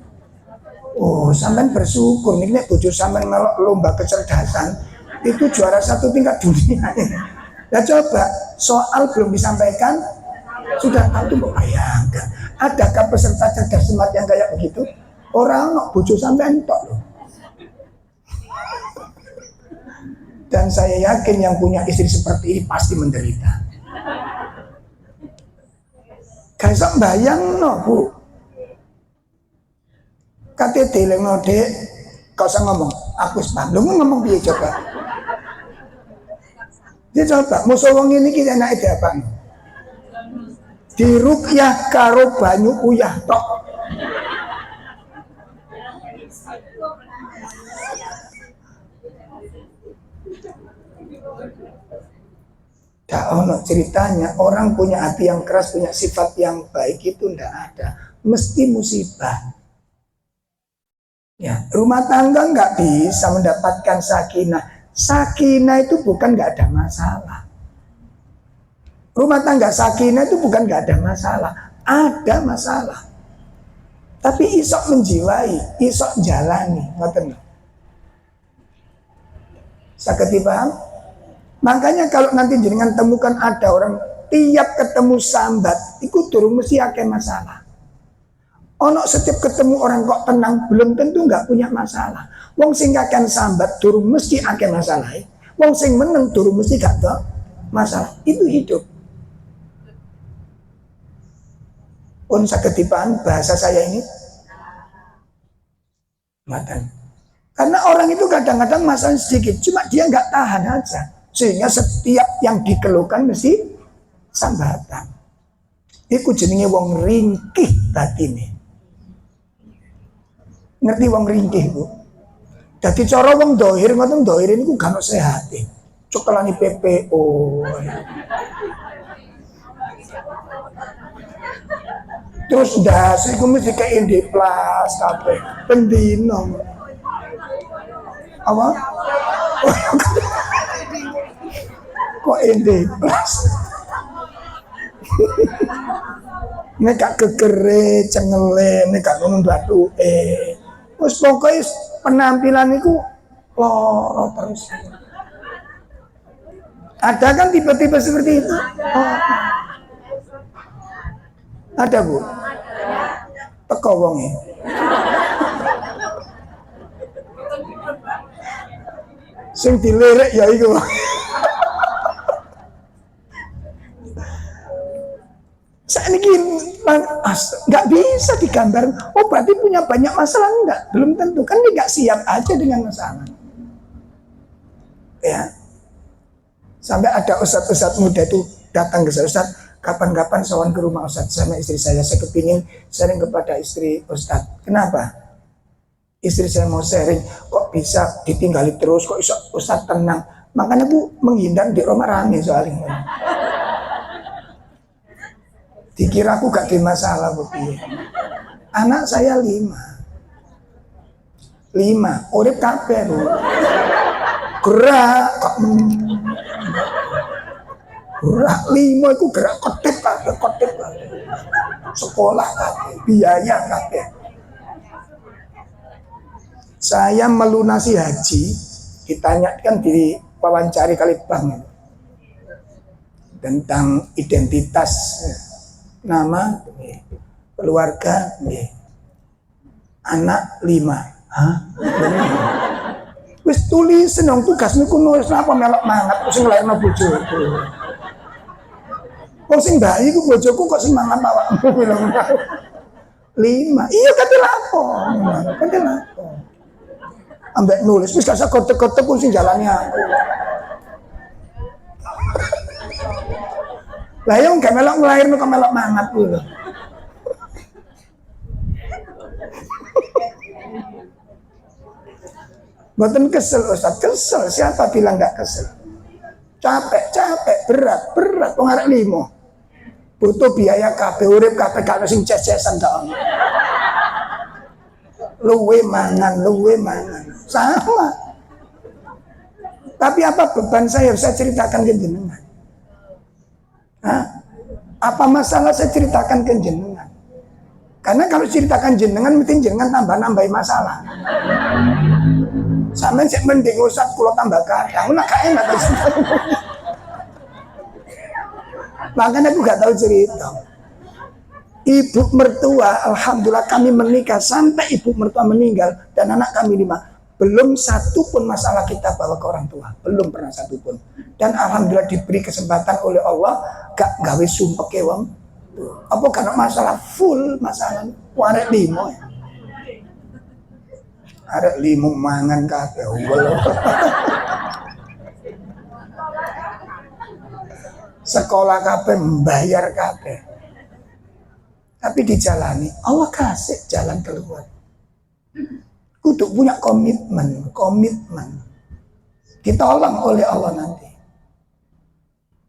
Speaker 1: Oh, sampean bersyukur nih nek bojo sampean melok lomba kecerdasan itu juara 1 tingkat dunia. Nah coba soal belum disampaikan sudah tahu tuh bayangkan. Adakah peserta cerdas smart yang kayak begitu? Orang bojo sampean tok loh. Dan saya yakin yang punya istri seperti ini pasti menderita. Kayak bayang no Bu. Katanya dilengno Dek, kau usah ngomong, aku paham. Lu ngomong piye coba? Dia coba, musuh wong ini kita enak ide apa? Diruqyah karo banyu uyah tok. Gak ono ceritanya orang punya hati yang keras, punya sifat yang baik itu ndak ada. Mesti musibah. Ya, rumah tangga nggak bisa mendapatkan sakinah. Sakinah itu bukan nggak ada masalah. Rumah tangga sakinah itu bukan nggak ada masalah, ada masalah. Tapi isok menjiwai, isok jalani, ngoten. Sakit paham? Makanya kalau nanti jenengan temukan ada orang tiap ketemu sambat, itu turun mesti akeh masalah. Ono setiap ketemu orang kok tenang, belum tentu nggak punya masalah. Wong sing akan sambat turun mesti akeh masalah. Wong sing meneng turun mesti gak ada masalah. Itu hidup. Pun saketipan bahasa saya ini makan. Karena orang itu kadang-kadang masalah sedikit, cuma dia nggak tahan aja. Sehingga setiap yang dikeluhkan mesti sambatan. Iku jenenge wong ringkih batine. Ngerti wong ringkih Bu? Dadi cara wong dohir ngoten dohir niku gak ono sehate. Cokelani PPO. Terus ndas iku mesti kayak Indeplas kabeh pendino. Apa? Kok Indeplas? Nek gak gegere cengele, nek gak ngono bathuke. Wis pokoke penampilan iku loro terus. Ada kan tipe-tipe seperti itu? Oh. Ada Bu? Teko wonge. Sing dilirik ya iku. Saya ini nggak bisa digambar. Oh berarti punya banyak masalah enggak? Belum tentu kan dia nggak siap aja dengan masalah. Ya, sampai ada ustadz muda itu datang ke saya, Ustadz, kapan-kapan sowan ke rumah Ustadz sama istri saya kepingin sharing kepada istri Ustadz. Kenapa? Istri saya mau sharing, kok bisa ditinggali terus, kok Ustadz tenang. Makanya Bu menghindar di rumah rame soalnya. Dikira aku gak ada masalah Bu. Anak saya 5, urip kabeh Bu. Gerak kok gerak 5 itu gerak kotip kabeh. Sekolah kabeh, biaya kabeh. Saya melunasi haji, ditanyakan di wawancari Kalitbang tentang identitas, nama, keluarga, anak 5. Hah? Wis tulis seneng tugasmu ku nulis apa melok mangat sing lairno bojoku. Kok sing bayi ku bojoku kok sing mangan awakmu bilang. 5. Iya kate lapor. Kate lapor. Ambek nulis wis gak usah kotek-kotek ku sing jalani aku. Lah yang gak melok nglairno kok melok mangat ku lho. Mboten kesel Ustaz, kesel. Siapa bilang gak kesel? Capek, berat. Wong arek 5. Butuh biaya kabeh, urip kabeh gak ono sing ces-cesan gak ono. Luwe mangan. Sama. Tapi apa beban saya ceritakan ke jenengan? Hah? Apa masalah saya ceritakan ke jenengan? Karena kalau ceritakan jenengan, mesti jenengan tambah-nambahin masalah. Sampai cek mending Ustaz kula tambah kaya, nak gak enak to. Makanya aku gak tahu cerita. Ibu mertua, alhamdulillah kami menikah sampai ibu mertua meninggal dan anak kami 5. Belum satu pun masalah kita bawa ke orang tua, belum pernah satu pun. Dan alhamdulillah diberi kesempatan oleh Allah gak gawe sumpek wong. Apa karena masalah full masalah warek 5. Arek 5 mangan kabeh. Sekolah kabeh, membayar kabeh. Tapi dijalani, Allah kasih jalan keluar. Kudu punya komitmen. Ditolong oleh Allah nanti.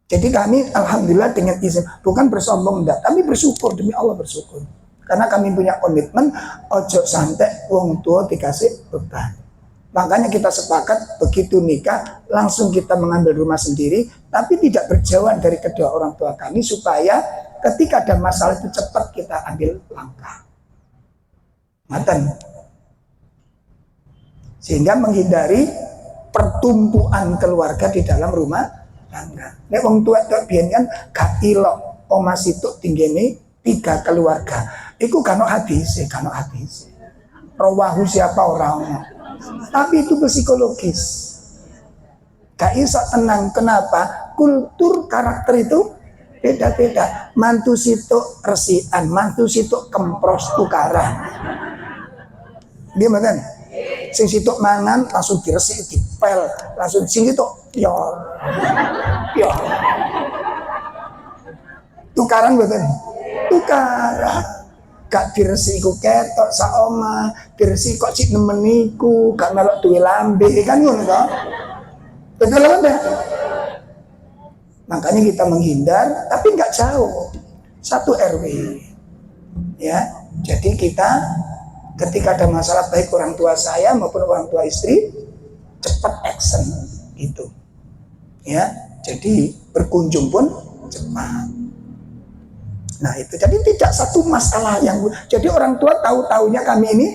Speaker 1: Jadi kami alhamdulillah dengan izin, bukan bersombong enggak, tapi bersyukur, demi Allah bersyukur. Karena kami punya komitmen ojo santai wong tua dikasih beban. Makanya kita sepakat begitu nikah langsung kita mengambil rumah sendiri, tapi tidak berjauhan dari kedua orang tua kami supaya ketika ada masalah itu cepat kita ambil langkah. Maten. Sehingga menghindari pertumpuan keluarga di dalam rumah tangga. Nek wong tua tok biyen kan gak ilok omah situk tinggene 3 keluarga. Iku kan hadis, kan hadis. Rawahu siapa orang. Tapi itu psikologis. Gak iso tenang. Kenapa? Kultur karakter itu beda-beda. Mantu situk resian, mantu situk kempros tukaran. Gimana kan? Sing situk mangan langsung diresik dipel, langsung sing situk yor. Tukaran betul. Tukaran. Gak diresik ku ketok sak omah, diresik kok cik nemeniku, gak melok duwe lambe kan ngono to. Betul apa? Makanya kita menghindar tapi nggak jauh. 1 RW. Ya. Jadi kita ketika ada masalah baik orang tua saya maupun orang tua istri cepat action gitu. Ya. Jadi berkunjung pun cepat. Nah itu jadi tidak satu masalah yang jadi orang tua tahu-taunya kami ini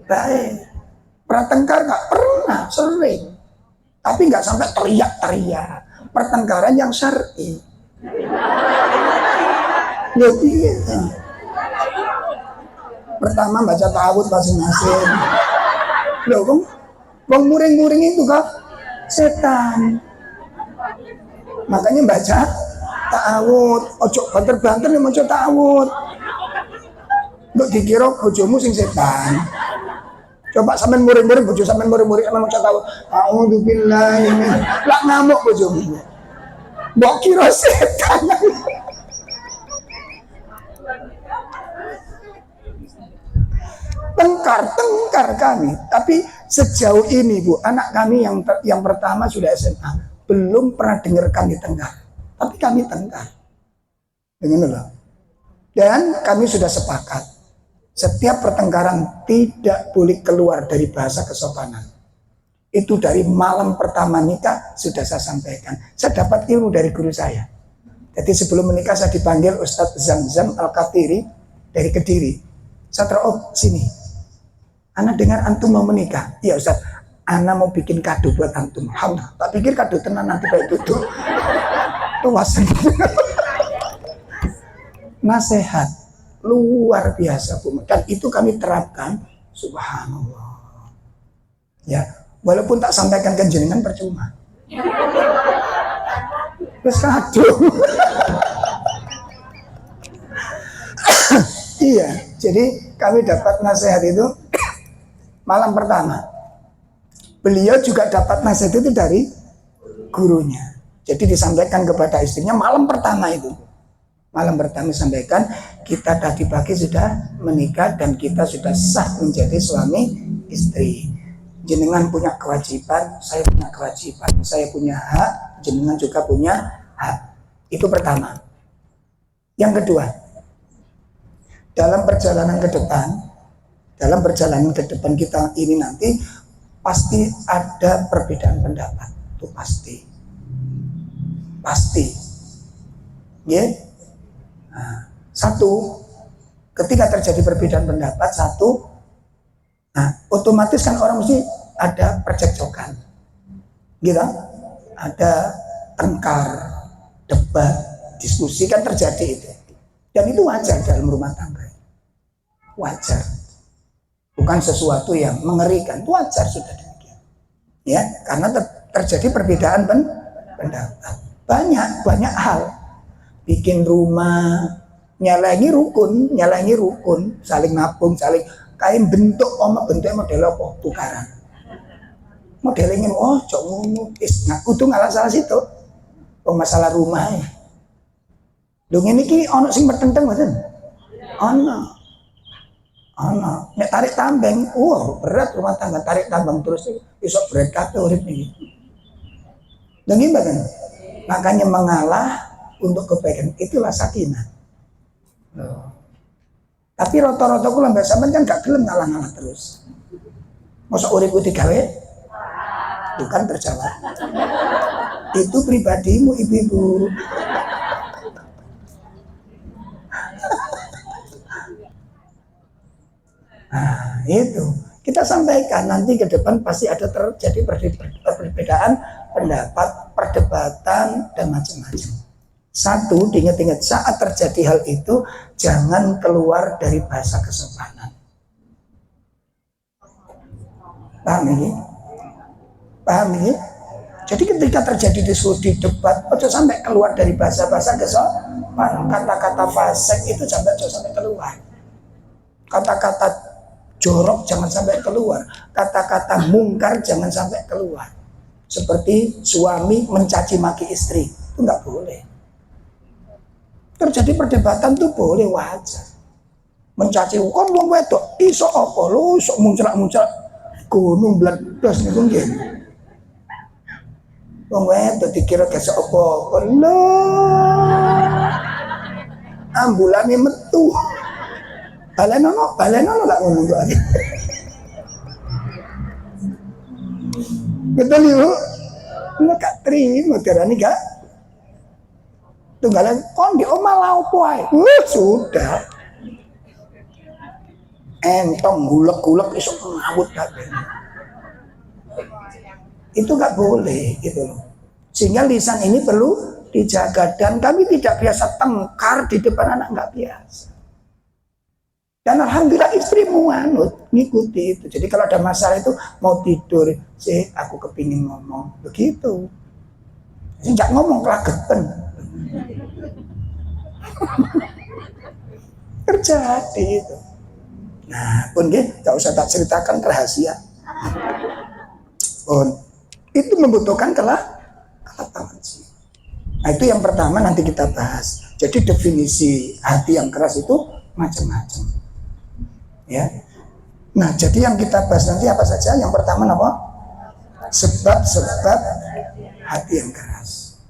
Speaker 1: baik. Pertengkar nggak pernah, sering. Tapi nggak sampai teriak-teriak. Pertengkaran yang syar'i. Jadi pertama baca ta'awudz masing-masing. Loh, wong muring-muring itu kok setan. Makanya baca ta'awudz, ojo banter-banter nek maca ta'awudz. Mbok dikira bojomu sing setan. Coba sampean muring-muring bojo sampean muring-muring emang maca ta'awudz. A'udzubillahi min. Lah ngamuk bojomu. Mbok kira setan. Tengkar kami. Tapi sejauh ini Bu, anak kami yang pertama sudah SMA, belum pernah dengar kami tengkar. Tapi kami tengkar. Dengan Allah. Dan kami sudah sepakat, setiap pertengkaran tidak boleh keluar dari bahasa kesopanan. Itu dari malam pertama nikah sudah saya sampaikan. Saya dapat ilmu dari guru saya. Jadi sebelum menikah saya dipanggil Ustadz Zamzam Al-Kathiri dari Kediri. Saya terus sini. Ana dengar antum mau menikah. Iya Ustaz, Ana mau bikin kado buat antum. Alhamdulillah. Tak pikir kado tenan nanti baik itu. Tuasan. Nasihat luar biasa Bu. Dan itu kami terapkan. Subhanallah. Ya, walaupun tak sampaikan ke jenengan percuma. Terus kado. Iya, jadi kami dapat nasihat itu malam pertama. Beliau juga dapat nasihat itu dari gurunya. Jadi disampaikan kepada istrinya malam pertama itu. Malam pertama disampaikan, kita tadi pagi sudah menikah dan kita sudah sah menjadi suami istri. Jenengan punya kewajiban, saya punya kewajiban. Saya punya hak, jenengan juga punya hak. Itu pertama. Yang kedua, dalam perjalanan ke depan kita ini nanti pasti ada perbedaan pendapat. Itu pasti. Ya. Nah, satu, ketika terjadi perbedaan pendapat, otomatis kan orang mesti ada percekcokan. Gitu. Ada tengkar, debat, diskusi kan terjadi itu. Dan itu wajar dalam rumah tangga. Wajar. Bukan sesuatu yang mengerikan. Itu wajar sudah demikian. Ya, karena terjadi perbedaan pendapat. Banyak hal. Bikin rumah, nyalangi rukun, saling nabung, saling kain bentuknya model apa? Tukaran. Modelnya cok ngono. Nah, kudu ngalah salah situ. Masalah rumah. Lho ngene iki ana sing metenteng mboten? Ana. Nek tarik tambang, berat rumah tangga tarik tambang terus iso berat kabeh urip iki. Dan gimana? Makanya mengalah untuk kebaikan itulah sakinah. Loh. Tapi rata-rata kula mbak sampean kan gak gelem ngalah-ngalah terus. Masa uripku digawe? Bukan terjawab. Itu pribadimu ibu-ibu. Nah, itu kita sampaikan nanti ke depan pasti ada terjadi perbedaan pendapat, perdebatan dan macam-macam. Satu, diingat-ingat saat terjadi hal itu jangan keluar dari bahasa kesopanan. Paham ini? Paham ini? Jadi ketika terjadi diskusi debat, ojo sampai keluar dari bahasa-bahasa kesopanan. Kata-kata fasik itu sampai keluar. Kata-kata jorok jangan sampai keluar. Kata-kata mungkar jangan sampai keluar. Seperti suami mencaci maki istri, itu nggak boleh. Terjadi perdebatan tuh boleh, wajar. Mencaci kon wong wedok iso apa lho, iso muncrat-muncrat gunung bledos niku nggih. Wong wedok dikira gesok apa lho. Ambulane metu. Balenono lak ngono kok. Betul yuk. Lu gak terima darani gak? Tunggalan kon di omah la opo ae. Sudah. Entong gulek-gulek iso ngawut kabeh. Itu gak boleh gitu loh. Sehingga lisan ini perlu dijaga dan kami tidak biasa tengkar di depan anak, nggak biasa. Dan alhamdulillah istrimu ngikuti itu. Jadi kalau ada masalah itu mau tidur, sih aku kepingin ngomong begitu. Nggak ngomong kelageten. Terjadi itu. Nah, pun nggih, nggak usah tak ceritakan rahasia. Pun itu membutuhkan ketahuan sih. Nah, itu yang pertama nanti kita bahas. Jadi definisi hati yang keras itu macam-macam. Ya. Nah, jadi yang kita bahas nanti apa saja? Yang pertama apa? Sebab-sebab hati yang keras.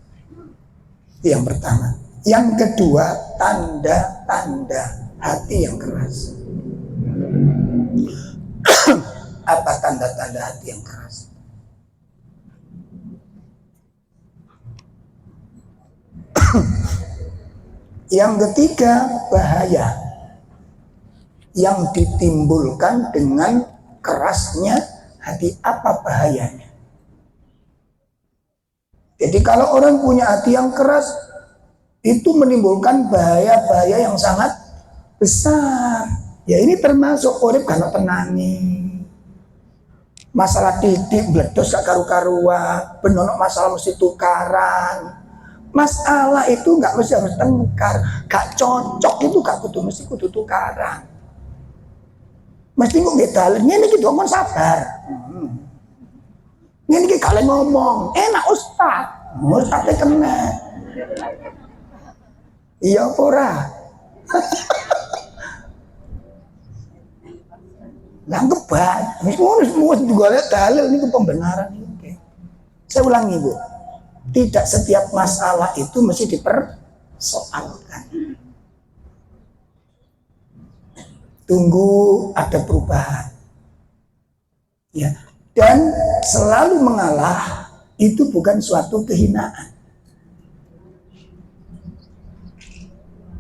Speaker 1: Itu yang pertama. Yang kedua, tanda-tanda hati yang keras. Apa tanda-tanda hati yang keras? Yang ketiga, bahaya yang ditimbulkan dengan kerasnya hati. Apa bahayanya? Jadi kalau orang punya hati yang keras, itu menimbulkan bahaya-bahaya yang sangat besar. Ya ini termasuk urip kana tenangi. Masalah titik bledos gak karu-karuan, benono masalah mesti tukaran. Masalah itu nggak mesti harus tengkar, gak cocok itu gak kudu tukaran. Mesti kok beda, ini kita ngomong sabar. Ini kita kalian ngomong, enak Ustadz kena. Iya ora. Langgep banget, semua juga lihat dalil ini pembenaran ini. Saya ulangi Bu, tidak setiap masalah itu mesti dipersoalkan. Tunggu ada perubahan. Ya, dan selalu mengalah itu bukan suatu kehinaan.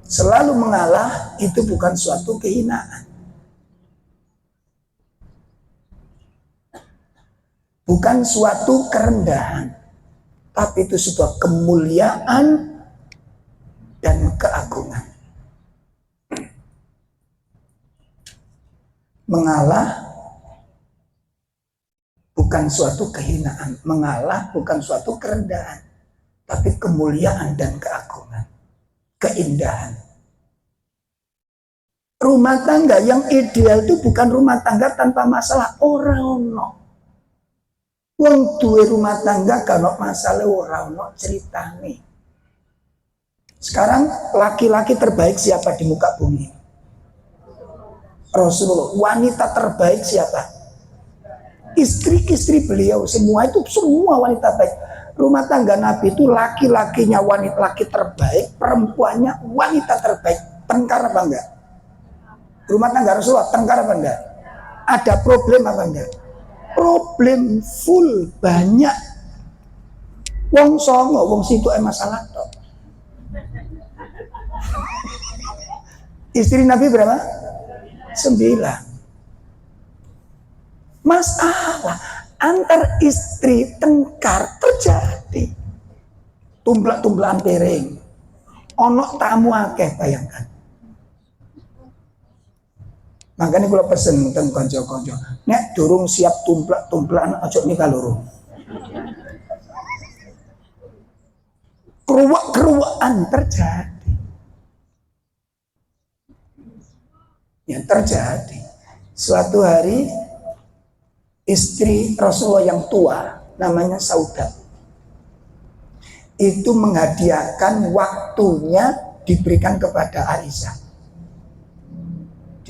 Speaker 1: Selalu mengalah itu bukan suatu kehinaan. Bukan suatu kerendahan. Tapi itu sebuah kemuliaan dan keagungan. Mengalah bukan suatu kehinaan, mengalah bukan suatu kerendahan, tapi kemuliaan dan keagungan, keindahan. Rumah tangga yang ideal itu bukan rumah tangga tanpa masalah. Ora ono. Wong duwe rumah tangga kalau masalah ora ono ceritane. Sekarang laki-laki terbaik siapa di muka bumi? Rasulullah. Wanita terbaik siapa? Istri-istri beliau semua itu semua wanita baik. Rumah tangga Nabi itu laki-lakinya wanita laki terbaik, perempuannya wanita terbaik. Tengkar apa enggak? Rumah tangga Rasulullah tengkar apa enggak? Ada problem apa enggak? Problem full, banyak. Wong songo, wong situ masalah tok. Istri Nabi berapa? 9. Masalah antar istri tengkar terjadi. Tumplak-tumplakan piring. Ono tamu akeh, bayangkan. Makanya kalau pesen teng konco-konco, nek durung siap tumplak-tumplakan ojo nikah loro. Keruak-keruakan terjadi. Yang terjadi suatu hari istri Rasulullah yang tua namanya Saudah itu menghadiahkan waktunya diberikan kepada Aisyah.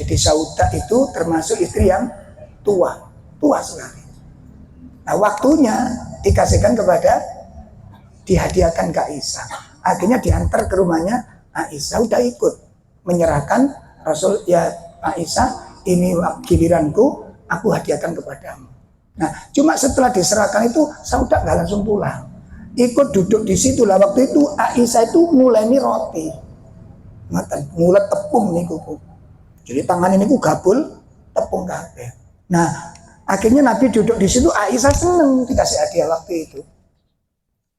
Speaker 1: Jadi Saudah itu termasuk istri yang tua sekali. Nah waktunya dikasihkan dihadiahkan ke Aisyah. Akhirnya diantar ke rumahnya Aisyah, udah ikut menyerahkan Rasul, ya Aisyah, ini giliranku, aku hadiahkan kepadamu. Nah, cuma setelah diserahkan itu Saudah nggak langsung pulang, ikut duduk di situ lah. Waktu itu Aisyah itu mulai roti, mulai tepung nih kuku. Jadi tangan ini ku gabul tepung kabeh. Nah, akhirnya Nabi duduk di situ, Aisyah seneng dikasih hadiah waktu itu.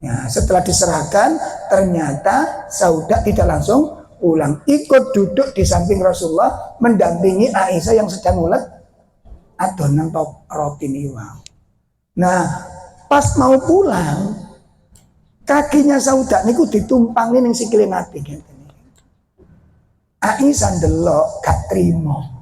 Speaker 1: Nah, setelah diserahkan, ternyata Saudah tidak langsung pulang, ikut duduk di samping Rasulullah mendampingi Aisyah yang sedang ngulet adonan roti niwang. Nah, pas mau pulang, kakinya Saudah niku ditumpangin ning sikile Nabi ngene. Aisyah ndelok gak trimo.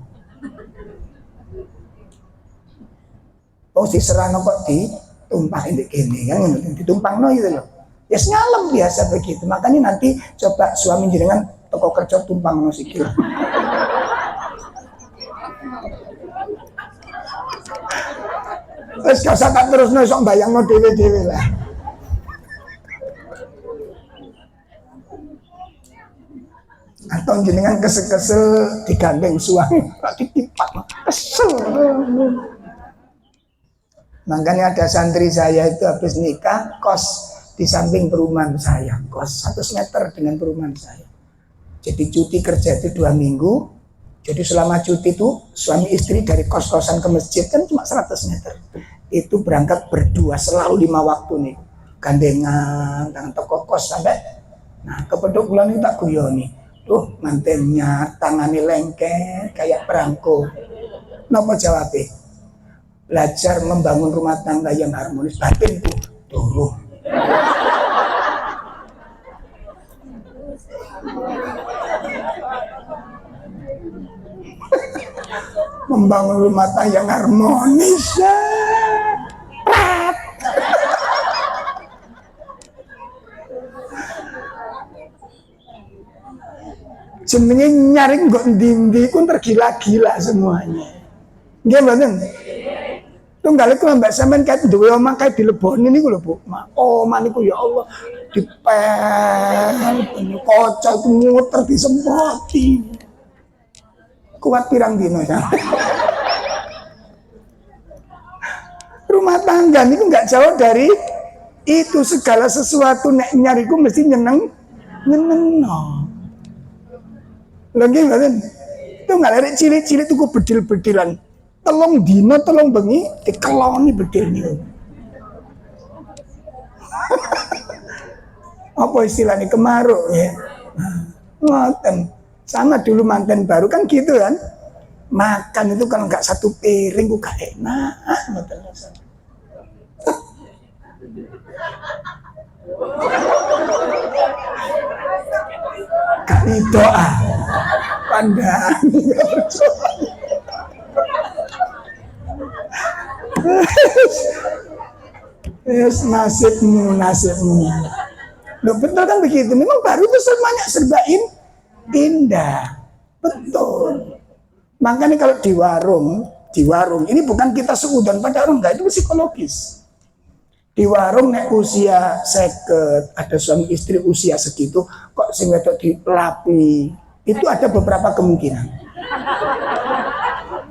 Speaker 1: Oh diserang kok ditumpahin ndek kene kan ditumpangno gitu loh. Ya ngalem biasa begitu. Makanya nanti coba suami jenengan toko kerja tumpang no sikil. Terus gak usah tak terus sok bayang no dewe lah. Atau jenengan kesel-kesel digandeng suami, ditipak, kesel. Makanya ada santri saya itu habis nikah kos di samping perumahan saya, kos 100 meter dengan perumahan saya. Jadi cuti kerja itu 2 minggu. Jadi selama cuti itu suami istri dari kos-kosan ke masjid kan cuma 100 meter. Itu berangkat berdua selalu 5 waktu nih. Gandengan dengan toko kos sampai. Nah kepedok bulan itu tak guyoni. Tuh mantennya tangani lengket kayak perangko. Napa jawabnya? Belajar membangun rumah tangga yang harmonis. Batinku turun. Membangun rumah tangga yang harmonis. Jenenge nyaring kok ndi-ndi pun tergila-gila semuanya. Nggih mboten? Tunggal iku mbak sampean kae duwe omah kae dileboni niku lho, Bu. Omah niku ya Allah dipel, kocok muter disemproti. Kuat pirang dino ya. Rumah tangga niku enggak jauh dari itu, segala sesuatu nek nyariku mesti nyeneng no. Lagi kan, itu nggak ada cilik-cilik tuh bedil-bedilan, telung dino, telung bengi, dikeloni bedil nih. Apa istilahnya kemaruk ya? Ngoten, sama dulu manten baru kan gitu kan, makan itu kalau nggak satu piring gue gak enak, ngoten rasanya. Kali doa pandang yes, nasibmu loh, betul kan begitu. Memang baru itu semuanya serbain indah, betul. Makanya kalau di warung ini bukan kita seudon pada orang, enggak, itu psikologis. Di warung nek usia seket, ada suami istri usia segitu, kok sing wedok dilapi. Itu ada beberapa kemungkinan.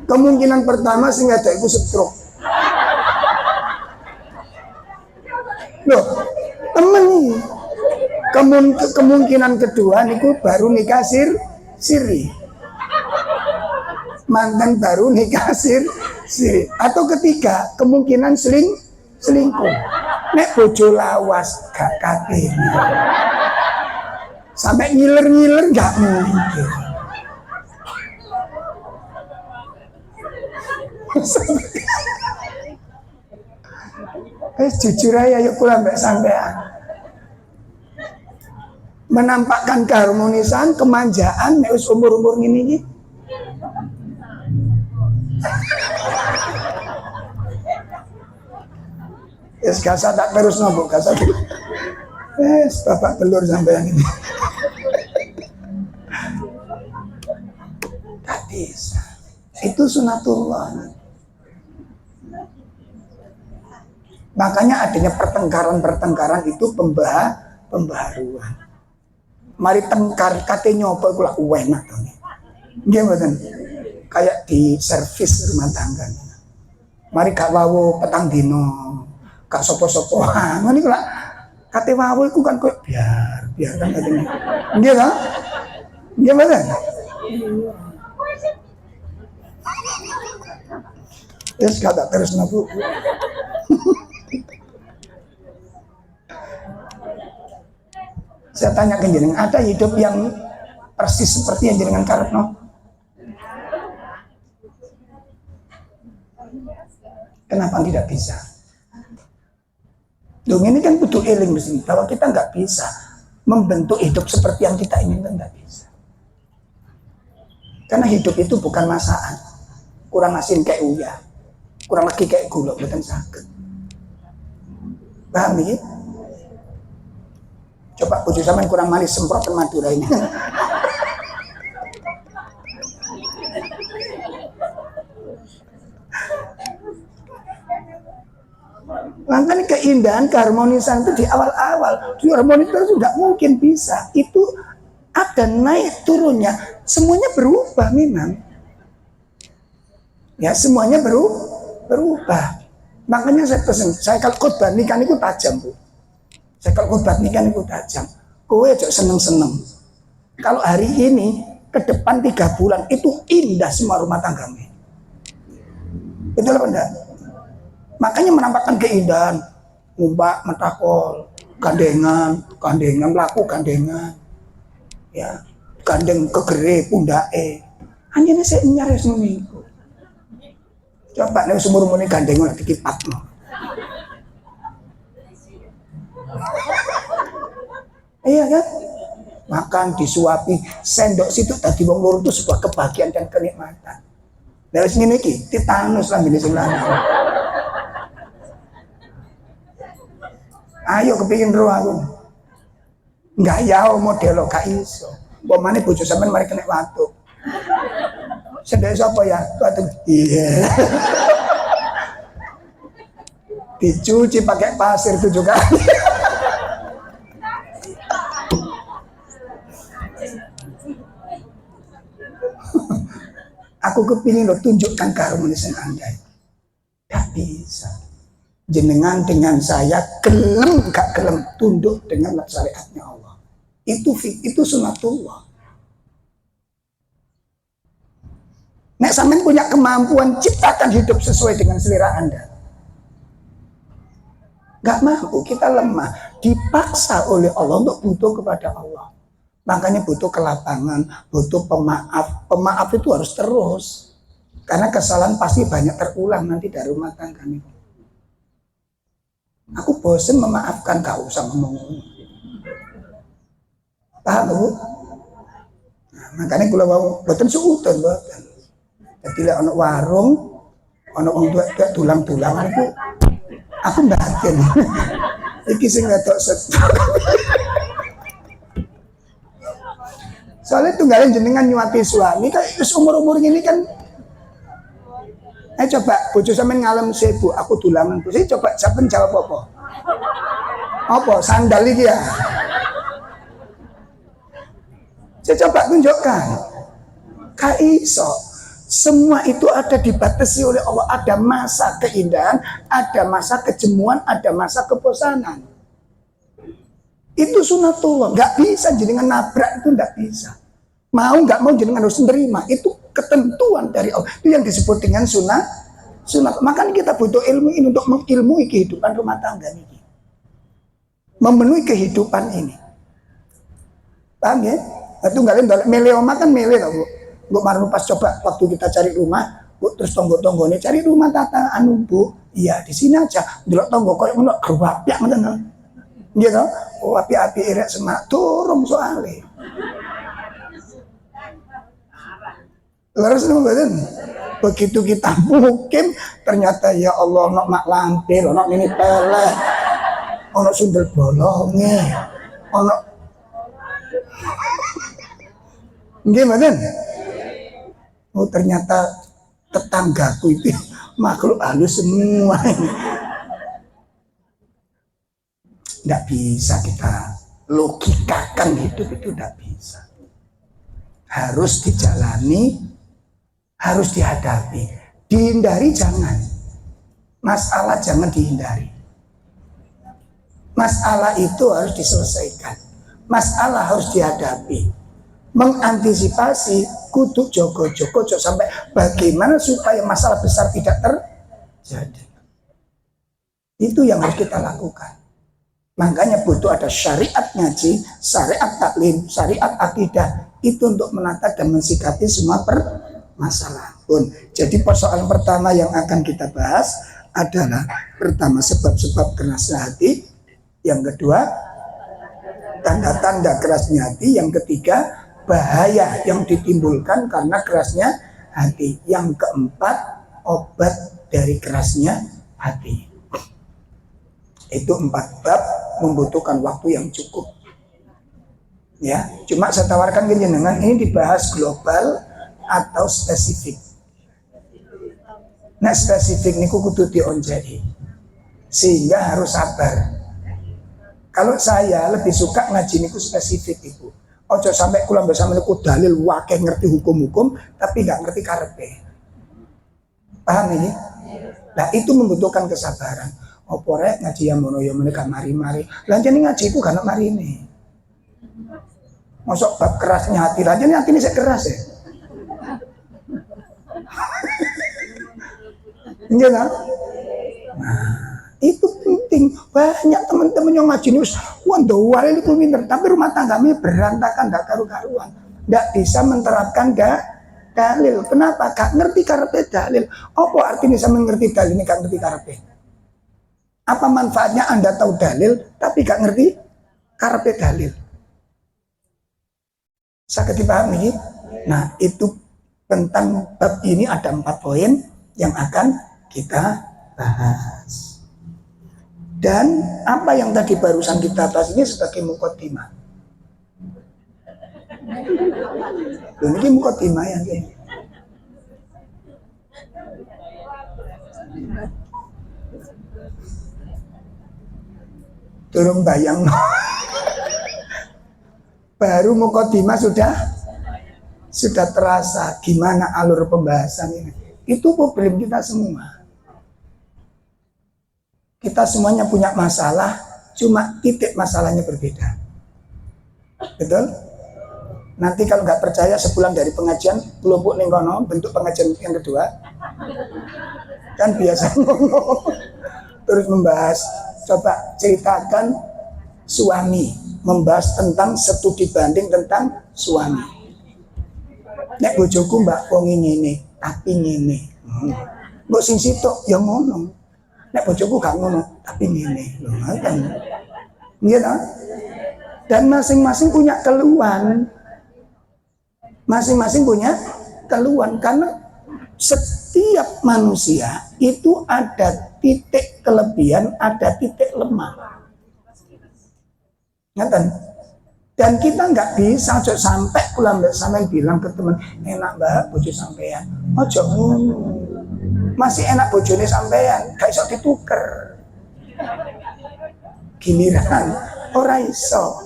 Speaker 1: Kemungkinan pertama sing wedok itu stroke. Loh, temen nih. Kemungkinan kedua niku baru nikah siri. Mantan baru nikah siri. Atau ketiga, kemungkinan selingkuh. Nek bojo lawas gak katene. Sampai ngiler-ngiler gak mungkin. Jujur aja yuk kula mbak sampean. Menampakkan keharmonisan, kemanjaan nek wis umur-umur ngene iki. Yes, gasa tak terus nopo gasa. Yes, bapak telur sampean ini. Tak bisa. Itu sunatullah. Makanya adanya pertengkaran itu pembaharuan. Mari tengkar kate nyoba kula enak to. Nggih mboten. Kayak di servis rumah tangga. Mari gak wawu petang dino, gak sopo-sopo. Ngene kula kate wawu iku kan koyo biar kan katene. Nggih ta? Nggih mboten. Terus kata terus nabu. Saya tanya ke jenengan, ada hidup yang persis seperti yang jenengan karepno? Kenapa tidak bisa? Loh, ini kan butuh eling mesti bahwa kita nggak bisa membentuk hidup seperti yang kita inginkan, nggak bisa. Karena hidup itu bukan masakan, kurang asin kayak uyah, kurang lagi kayak gula, bukan sakit. Paham ya? Coba bojo sampean kurang manis semprotan Madura ini. Makanya keindahan, keharmonisan itu di awal-awal. Di harmonis itu tidak mungkin bisa. Itu ada naik turunnya. Semuanya berubah memang. Ya semuanya berubah. Makanya saya pesan, saya kalau khotbah nikah itu tajam Bu. Saya kalau khotbah nikah itu tajam. Kowe aja seneng-seneng. Kalau hari ini ke depan 3 bulan itu indah semua rumah tanggamu. Betul apa enggak? Makanya menampakkan keindahan, ngumpak, metakol, gandengan, laku gandengan, ya, gandeng kegere pundake. Hanya saya nyaris minggu. Coba nih sumur muni gandengan dikipat no. Iya kan? Makan disuapi, sendok situ tadi wong loro itu sebuah kebahagiaan dan kenikmatan. Lah wis ngene iki, titanus lah ngene sing lanang. Ayo kepingin roh aku. Enggak yao model gak iso. Pomane bojo sampean mari kena watuk. Sendok sapa ya? Watuk. Iya. Dicuci pakai pasir 7 kali. Aku kepingin lo tunjukkan keharmonisan Anda. Gak bisa. Jenengan dengan saya gelem gak gelem tunduk dengan syariatnya Allah. Itu sunatullah. Nek sampean punya kemampuan ciptakan hidup sesuai dengan selera Anda. Gak mampu, kita lemah, dipaksa oleh Allah untuk butuh kepada Allah. Makanya butuh kelapangan, butuh pemaaf. Pemaaf itu harus terus. Karena kesalahan pasti banyak terulang nanti dari rumah tangga nih. Aku bosen memaafkan, gak usah ngomong. Paham Bu? Nah, makanya kalau mau boten suudon boten. Jadi lah ono warung, ono wong tuwa tulang-tulangan itu aku batin. Iki sing ngetok stok. Soalnya tunggalin jenengan nyuapi suami kan terus umur-umur gini kan. Coba bojo sampean ngalem sebu, aku tulangan. Terus coba sampean jawab apa? Apa sandal iki ya? Saya coba tunjukkan. Gak iso. Semua itu ada dibatasi oleh Allah. Ada masa keindahan, ada masa kejemuan, ada masa kebosanan. Itu sunatullah. Gak bisa jenengan nabrak, itu gak bisa. Mau gak mau jenengan harus menerima. Itu ketentuan dari Allah. Itu yang disebut dengan sunat. Makanya kita butuh ilmu ini untuk mengilmui kehidupan rumah tangga ini. Memenuhi kehidupan ini. Paham ya? Itu nggak lain meleoma kan mele tau bu. Bu Marno pas coba waktu kita cari rumah, bu terus tonggo ini cari rumah tata anu bu, iya di sini aja. Delok tonggo koyo ngono gerwapiak ngoten. Gitu. Oh api-api irek semak turun soalnya. Terus betul. Begitu kita mukim ternyata ya Allah nok mak lampir, nok ini peleh, ono sundel bolonge, ono gimana? Oh ternyata tetanggaku itu makhluk halus semua. Tidak bisa kita logikakan hidup itu tidak bisa. Harus dijalani, harus dihadapi. Dihindari jangan. Masalah jangan dihindari. Masalah itu harus diselesaikan. Masalah harus dihadapi. Mengantisipasi kudu jogo-jogo sampai bagaimana supaya masalah besar tidak terjadi. Itu yang harus kita lakukan. Makanya butuh ada syariat ngaji, syariat taklim, syariat akidah. Itu untuk menata dan mensikapi semua permasalahan pun. Jadi persoalan pertama yang akan kita bahas adalah pertama sebab-sebab kerasnya hati. Yang kedua tanda-tanda kerasnya hati. Yang ketiga bahaya yang ditimbulkan karena kerasnya hati. Yang keempat, obat dari kerasnya hati. Itu 4 bab membutuhkan waktu yang cukup. Ya, cuma saya tawarkan ke jenengan ini dibahas global atau spesifik. Nah, spesifik niku kudu dionjeki. Sehingga harus sabar. Kalau saya lebih suka ngaji niku spesifik Ibu. Ojo sampai kula bersama niku dalil wakeh ngerti hukum-hukum tapi nggak ngerti karepe. Paham ini? Nah itu membutuhkan kesabaran. Opo rek ngaji yang mono yang mereka mari-mari. Lanjani ngaji ku karena mari ini. Masuk bab kerasnya hati. Lanjani hati ini saya keras ya. Iya kan? Nah itu penting. Banyak teman-teman yang ngaji ini wah itu pinter, tapi rumah tangganya berantakan, gak karu-karuan, gak bisa menerapkan dalil. Kenapa? Gak ngerti karepe dalil. Apa artinya saya mengerti dalil ini gak ngerti karepe? Apa manfaatnya Anda tahu dalil tapi gak ngerti karepe dalil? Saya dipahami ini. Nah itu tentang bab ini ada 4 poin yang akan kita bahas. Dan apa yang tadi barusan kita bahas ini sebagai mukaddimah. Ini mukaddimah yang ini. Turun bayang. Baru mukaddimah sudah terasa gimana alur pembahasan ini. Itu problem kita semua. Kita semuanya punya masalah, cuma titik masalahnya berbeda. Betul? Nanti kalau nggak percaya sepulang dari pengajian, kelompok nengkono bentuk pengajian yang kedua, kan biasa ngomong, terus membahas. Coba ceritakan suami, membahas tentang studi banding tentang suami. Nek bojoku mbak wong ngene, tapi ngene. Mbok sing sitok ya ngono. Nek bojoku gak ngono, tapi ngene. Lho kan. Iya kan? Dan masing-masing punya keluhan. Masing-masing punya keluhan karena setiap manusia itu ada titik kelebihan, ada titik lemah. Ngerti? Dan kita nggak bisa sampai pulang sampai bilang ke teman enak mbak bojo sampean, ojo masih enak bojone sampean, gak iso dituker. giliran ora iso.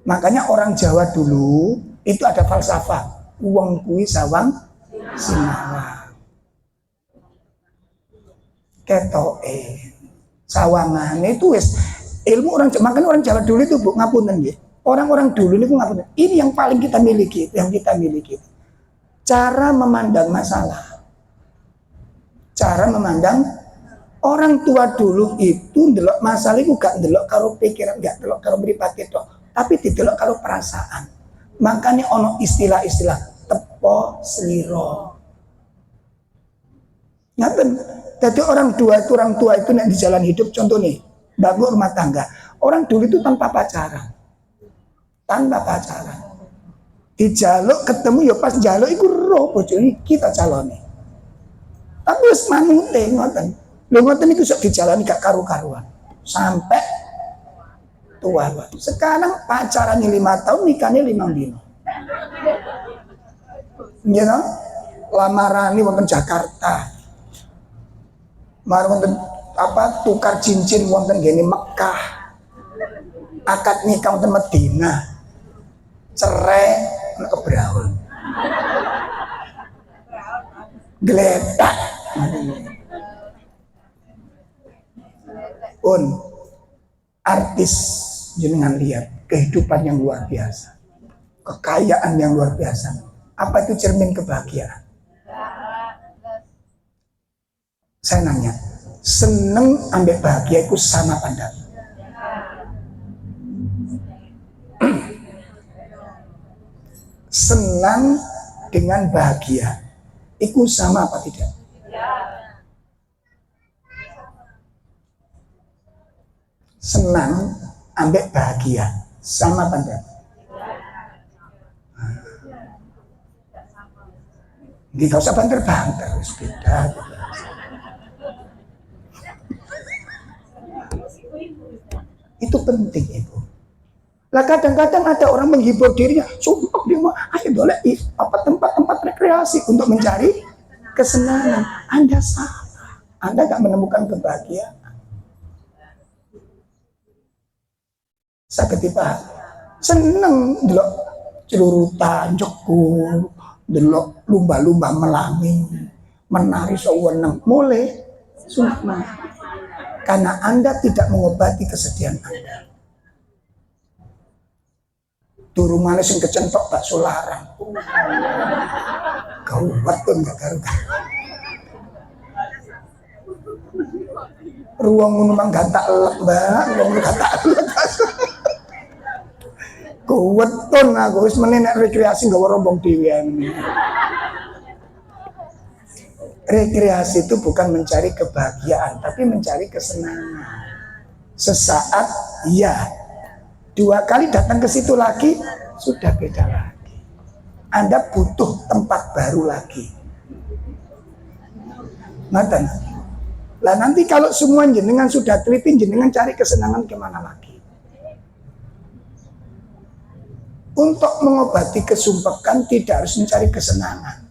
Speaker 1: Makanya orang Jawa dulu itu ada falsafah, wong kuwi sawang sinawang. Ketoke sawangane itu wis ilmu orang Jawa. Makanya orang Jawa dulu itu Bu ngapunten nggih. Orang-orang dulu ini ngapunten. Ini yang paling kita miliki, cara memandang masalah. Cara memandang orang tua dulu itu ndelok masalah itu gak ndelok karo pikiran, gak ndelok karo mripate tok, tapi didelok karo perasaan. Makanya ono istilah-istilah tepo sliro. Ngaten. Jadi orang tua itu nek di jalan hidup contohnya bangun rumah tangga. Orang dulu itu tanpa pacaran. Dijaluk ketemu ya pas jaluk iku roh bojone kita calone. Tapi wis manute ngoten. Lho ngoten iku sok dijalani gak karu-karuan. Sampai tua. Sekarang pacarannya 5 tahun, nikahnya 5 dino. You know? Lamaran ini wonten Jakarta. Mar wonten tukar cincin wonten gene Mekah. Akad nikah wonten Madinah. Cerai nek kebraul. Geletak. Artis jenengan lihat kehidupan yang luar biasa, kekayaan yang luar biasa. Apa itu cermin kebahagiaan? Saya nanya, seneng ambek bahagia itu sama pandang? Senang dengan bahagia itu sama apa tidak? Senang ambek bahagia sama apa enggak? Gak usah banter-banter, beda. Itu penting itu. Lah kadang-kadang ada orang menghibur dirinya, sumpah dia mau ayo boleh tempat-tempat rekreasi untuk mencari kesenangan. Anda salah. Anda gak menemukan kebahagiaan. Sakit Pak, seneng delok celurutan, jekur, delok lumba-lumba melami, menari sewenang, mulai sumpah. Karena Anda tidak mengobati kesedihan Anda. Turu manis yang kecentok bakso larang. Kau betul nggak karuan. Ruang numang gata elek mbak, ruang gata elek. Kuweton aku wis meneh nek rekreasi nggawa rombong dhewean. Rekreasi itu bukan mencari kebahagiaan, tapi mencari kesenangan. Sesaat ya, 2 kali datang ke situ lagi sudah beda lagi. Anda butuh tempat baru lagi. Ngoten. Lah nanti kalau semua jenengan sudah teliti, jenengan cari kesenangan kemana lagi? Untuk mengobati kesumpekan tidak harus mencari kesenangan.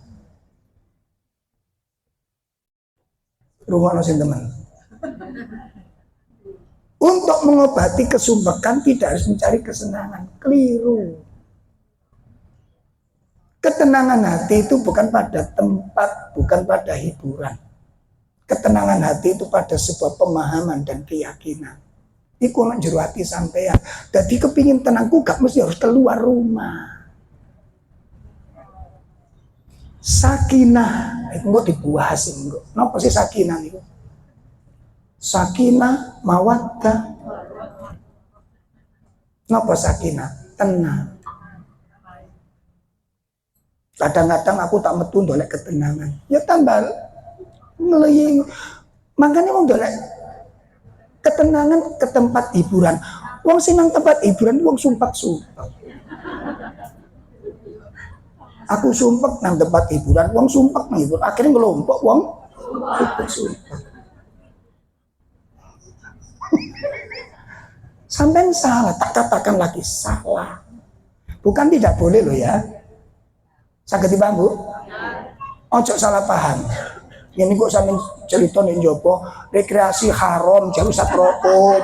Speaker 1: Rumah teman. Untuk mengobati kesumpekan tidak harus mencari kesenangan. Keliru. Ketenangan hati itu bukan pada tempat, bukan pada hiburan. Ketenangan hati itu pada sebuah pemahaman dan keyakinan. Iku nak jero hati sampean. Dadi kepingin tenangku gak mesti harus keluar rumah. Sakinah, itu kok dibahas engko. Napa sih sakinah niku? Sakinah, mawaddah. Napa sakinah? Tenang. Kadang-kadang aku tak metu ndolek ketenangan. Ya tambah ngeleying. Makanya wong ndolek ketenangan ke tempat hiburan. Wong sing nang tempat hiburan wong sumpek-sumpek. Aku sumpek nang tempat hiburan, wong sumpek nang hiburan. Akhirnya ngelompok wong sumpek-sumpek. Sampai salah, tak katakan lagi salah. Bukan tidak boleh loh ya. Saged dipaham Bu? Ojo salah paham. Ini kok sampean cerita ning jopo rekreasi haram jauh satroko.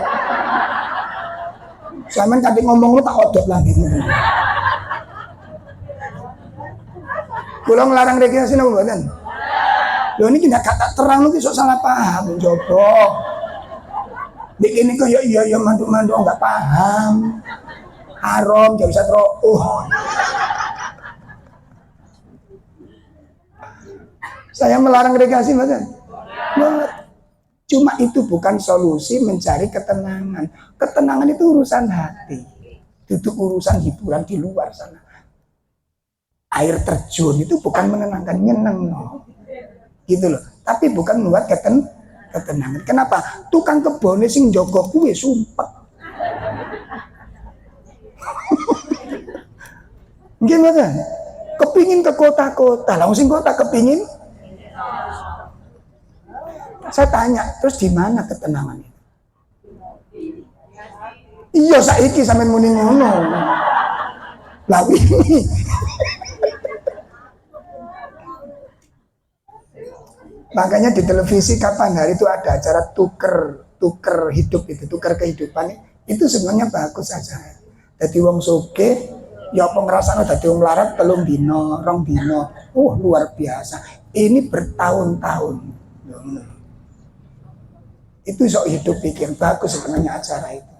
Speaker 1: Sampean kadhe ngomong lu tak odot lagi. Kula nglarang rekreasi napa mboten? Lho niki ndak tak terang niki sok salah paham jopo. Nek ini kok ya mantuk-mantuk enggak paham. Haram jauh satroko. Saya melarang rekreasi mboten? Cuma itu bukan solusi mencari ketenangan. Ketenangan itu urusan hati. Itu urusan hiburan di luar sana. Air terjun itu bukan menenangkan, nyeneng no. Gitu loh. Tapi bukan membuat ketenangan. Kenapa? Tukang kebone sing njogo kuwi sumpek. Nggih mboten? Kepingin ke kota-kota. Lah sing kota kepingin. Saya tanya, terus di mana ketenangan itu? Iya saiki sampean muni ngono. Lah wingi. Makanya di televisi kapan hari itu ada acara tuker hidup itu, tuker kehidupan itu sebenarnya bagus aja. Jadi wong sugih ya apa ngrasakno dadi wong melarat 3 dina, 2 dina. Luar biasa. Ini bertahun-tahun. Itu sok hidup pikir bagus sebenarnya acara itu.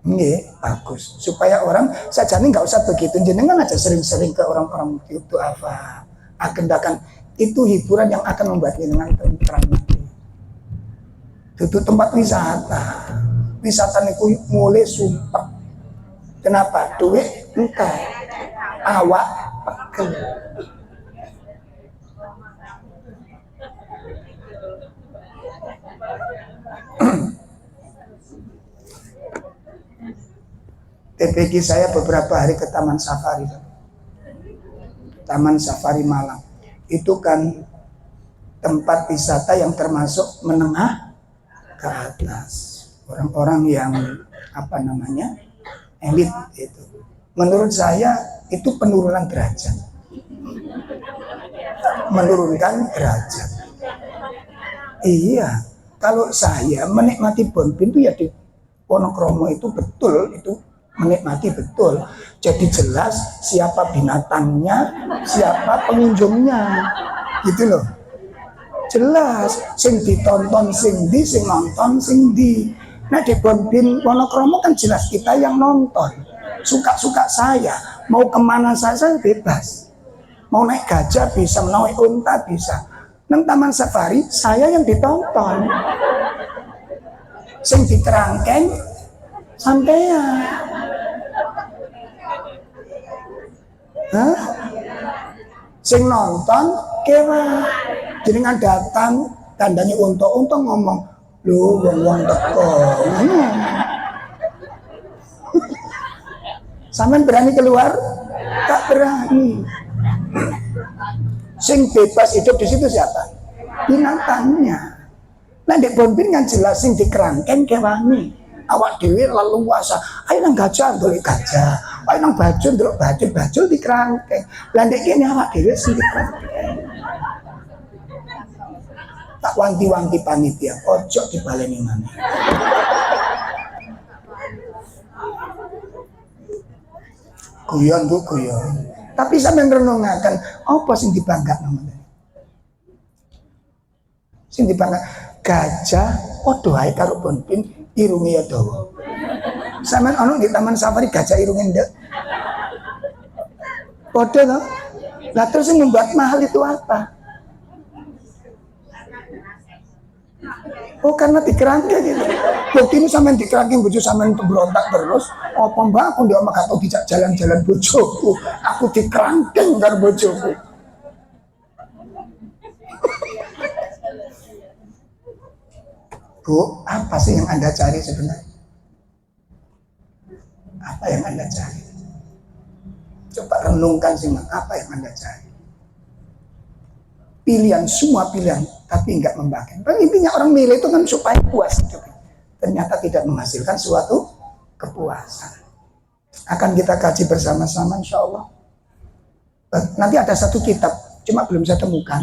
Speaker 1: Nggih, bagus. Supaya orang sajane enggak usah begitu, jenengan aja sering-sering ke orang-orang itu apa. Agendakan itu hiburan yang akan membuat jenengan tentram. Itu tempat wisata. Wisata niku mulai sumpah. Kenapa? Duit enggak. Awak pegel. TPG saya beberapa hari ke Taman Safari. Taman Safari Malang. Itu kan tempat wisata yang termasuk menengah ke atas. Orang-orang yang elit itu. Menurut saya itu penurunan derajat. Menurunkan derajat. Iya, kalau saya menikmati Bonbin itu ya di Wonokromo itu betul itu menikmati betul. Jadi jelas siapa binatangnya, siapa pengunjungnya. Gitu loh. Jelas sing ditonton sing nonton sing di. Nah di Bonbin Wonokromo kan jelas kita yang nonton. Suka-suka saya, mau kemana saya bebas. Mau naik gajah bisa, mau naik unta bisa. Nang Taman Safari saya yang ditonton. Sing diterangkan sampean. Hah? Sing nonton kewa. Jenengan datang tandanya unta ngomong, "Lho wong-wong teko." Sampean berani keluar? Tak berani. Sing bebas hidup di situ siapa? Binatangnya. Nah di Bonbin kan jelas sing dikerangken kewangi. Awak dhewe leluasa. Ayo nang gajah ndelok gajah. Ayo nang bajul ndelok bajul dikerangken. Lah ndek kene awak dhewe sing dikerangken. Tak wanti-wanti panitia, ojo dibaleni maneh. Guyon Bu, guyon. Tapi sampeyan renungaken apa sing dibanggakan namanya? Sing dibangga gajah padha ae karo Bonbin irunge ya dawa. Sampeyan ono di Taman Safari gajah irunge ndek. Padha to? Lah terus yang membuat mahal itu apa? Oh karena dikerangke gitu. Bukti ini sampean dikerangke bojo sampean berontak terus. Apa mbak aku ndak omah atau dijak jalan-jalan bojoku. Aku dikerangke karo bojoku. Bu, apa sih yang Anda cari sebenarnya? Apa yang Anda cari? Coba renungkan sih, apa yang Anda cari? Pilihan, semua pilihan, tapi enggak membahagiakan. Intinya orang milih itu kan supaya puas hidup. Ternyata tidak menghasilkan suatu kepuasan. Akan kita kaji bersama-sama insya Allah. Nanti ada satu kitab, cuma belum saya temukan.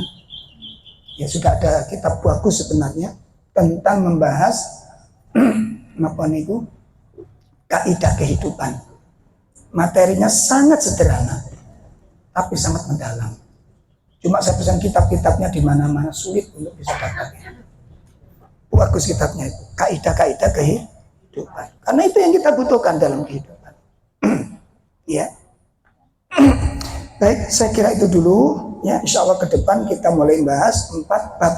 Speaker 1: Ya sudah ada kitab bagus sebenarnya tentang membahas apa niku kaidah kehidupan. Materinya sangat sederhana tapi sangat mendalam. Cuma saya pesan kitab-kitabnya di mana-mana sulit untuk bisa dapat. Bagus kitabnya itu, kaidah-kaidah kehidupan. Karena itu yang kita butuhkan dalam kehidupan. Ya. Baik, saya kira itu dulu. Ya, insya Allah ke depan kita mulai bahas 4 bab.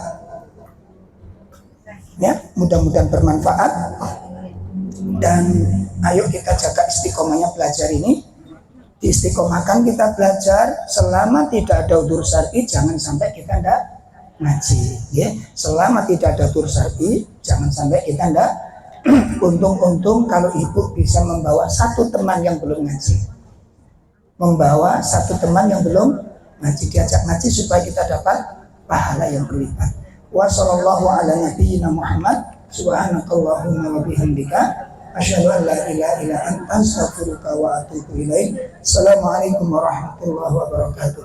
Speaker 1: Ya, mudah-mudahan bermanfaat. Dan ayo kita jaga istiqomahnya belajar ini. Diistiqomahkan kita belajar selama tidak ada udzur syar'i, jangan sampai kita tidak ngaji. Ya, selama tidak ada udzur syar'i, jangan sampai kita tidak. Untung-untung kalau ibu bisa membawa satu teman yang belum ngaji. Membawa satu teman yang belum ngaji, diajak ngaji supaya kita dapat pahala yang berlipat. Wa sallallahu ala nabiyyina Muhammad subhanakallahumma wa bihamdika asyhadu an la ilaha illa anta astaghfiruka wa atubu ilaik. Assalamualaikum warahmatullahi wabarakatuh.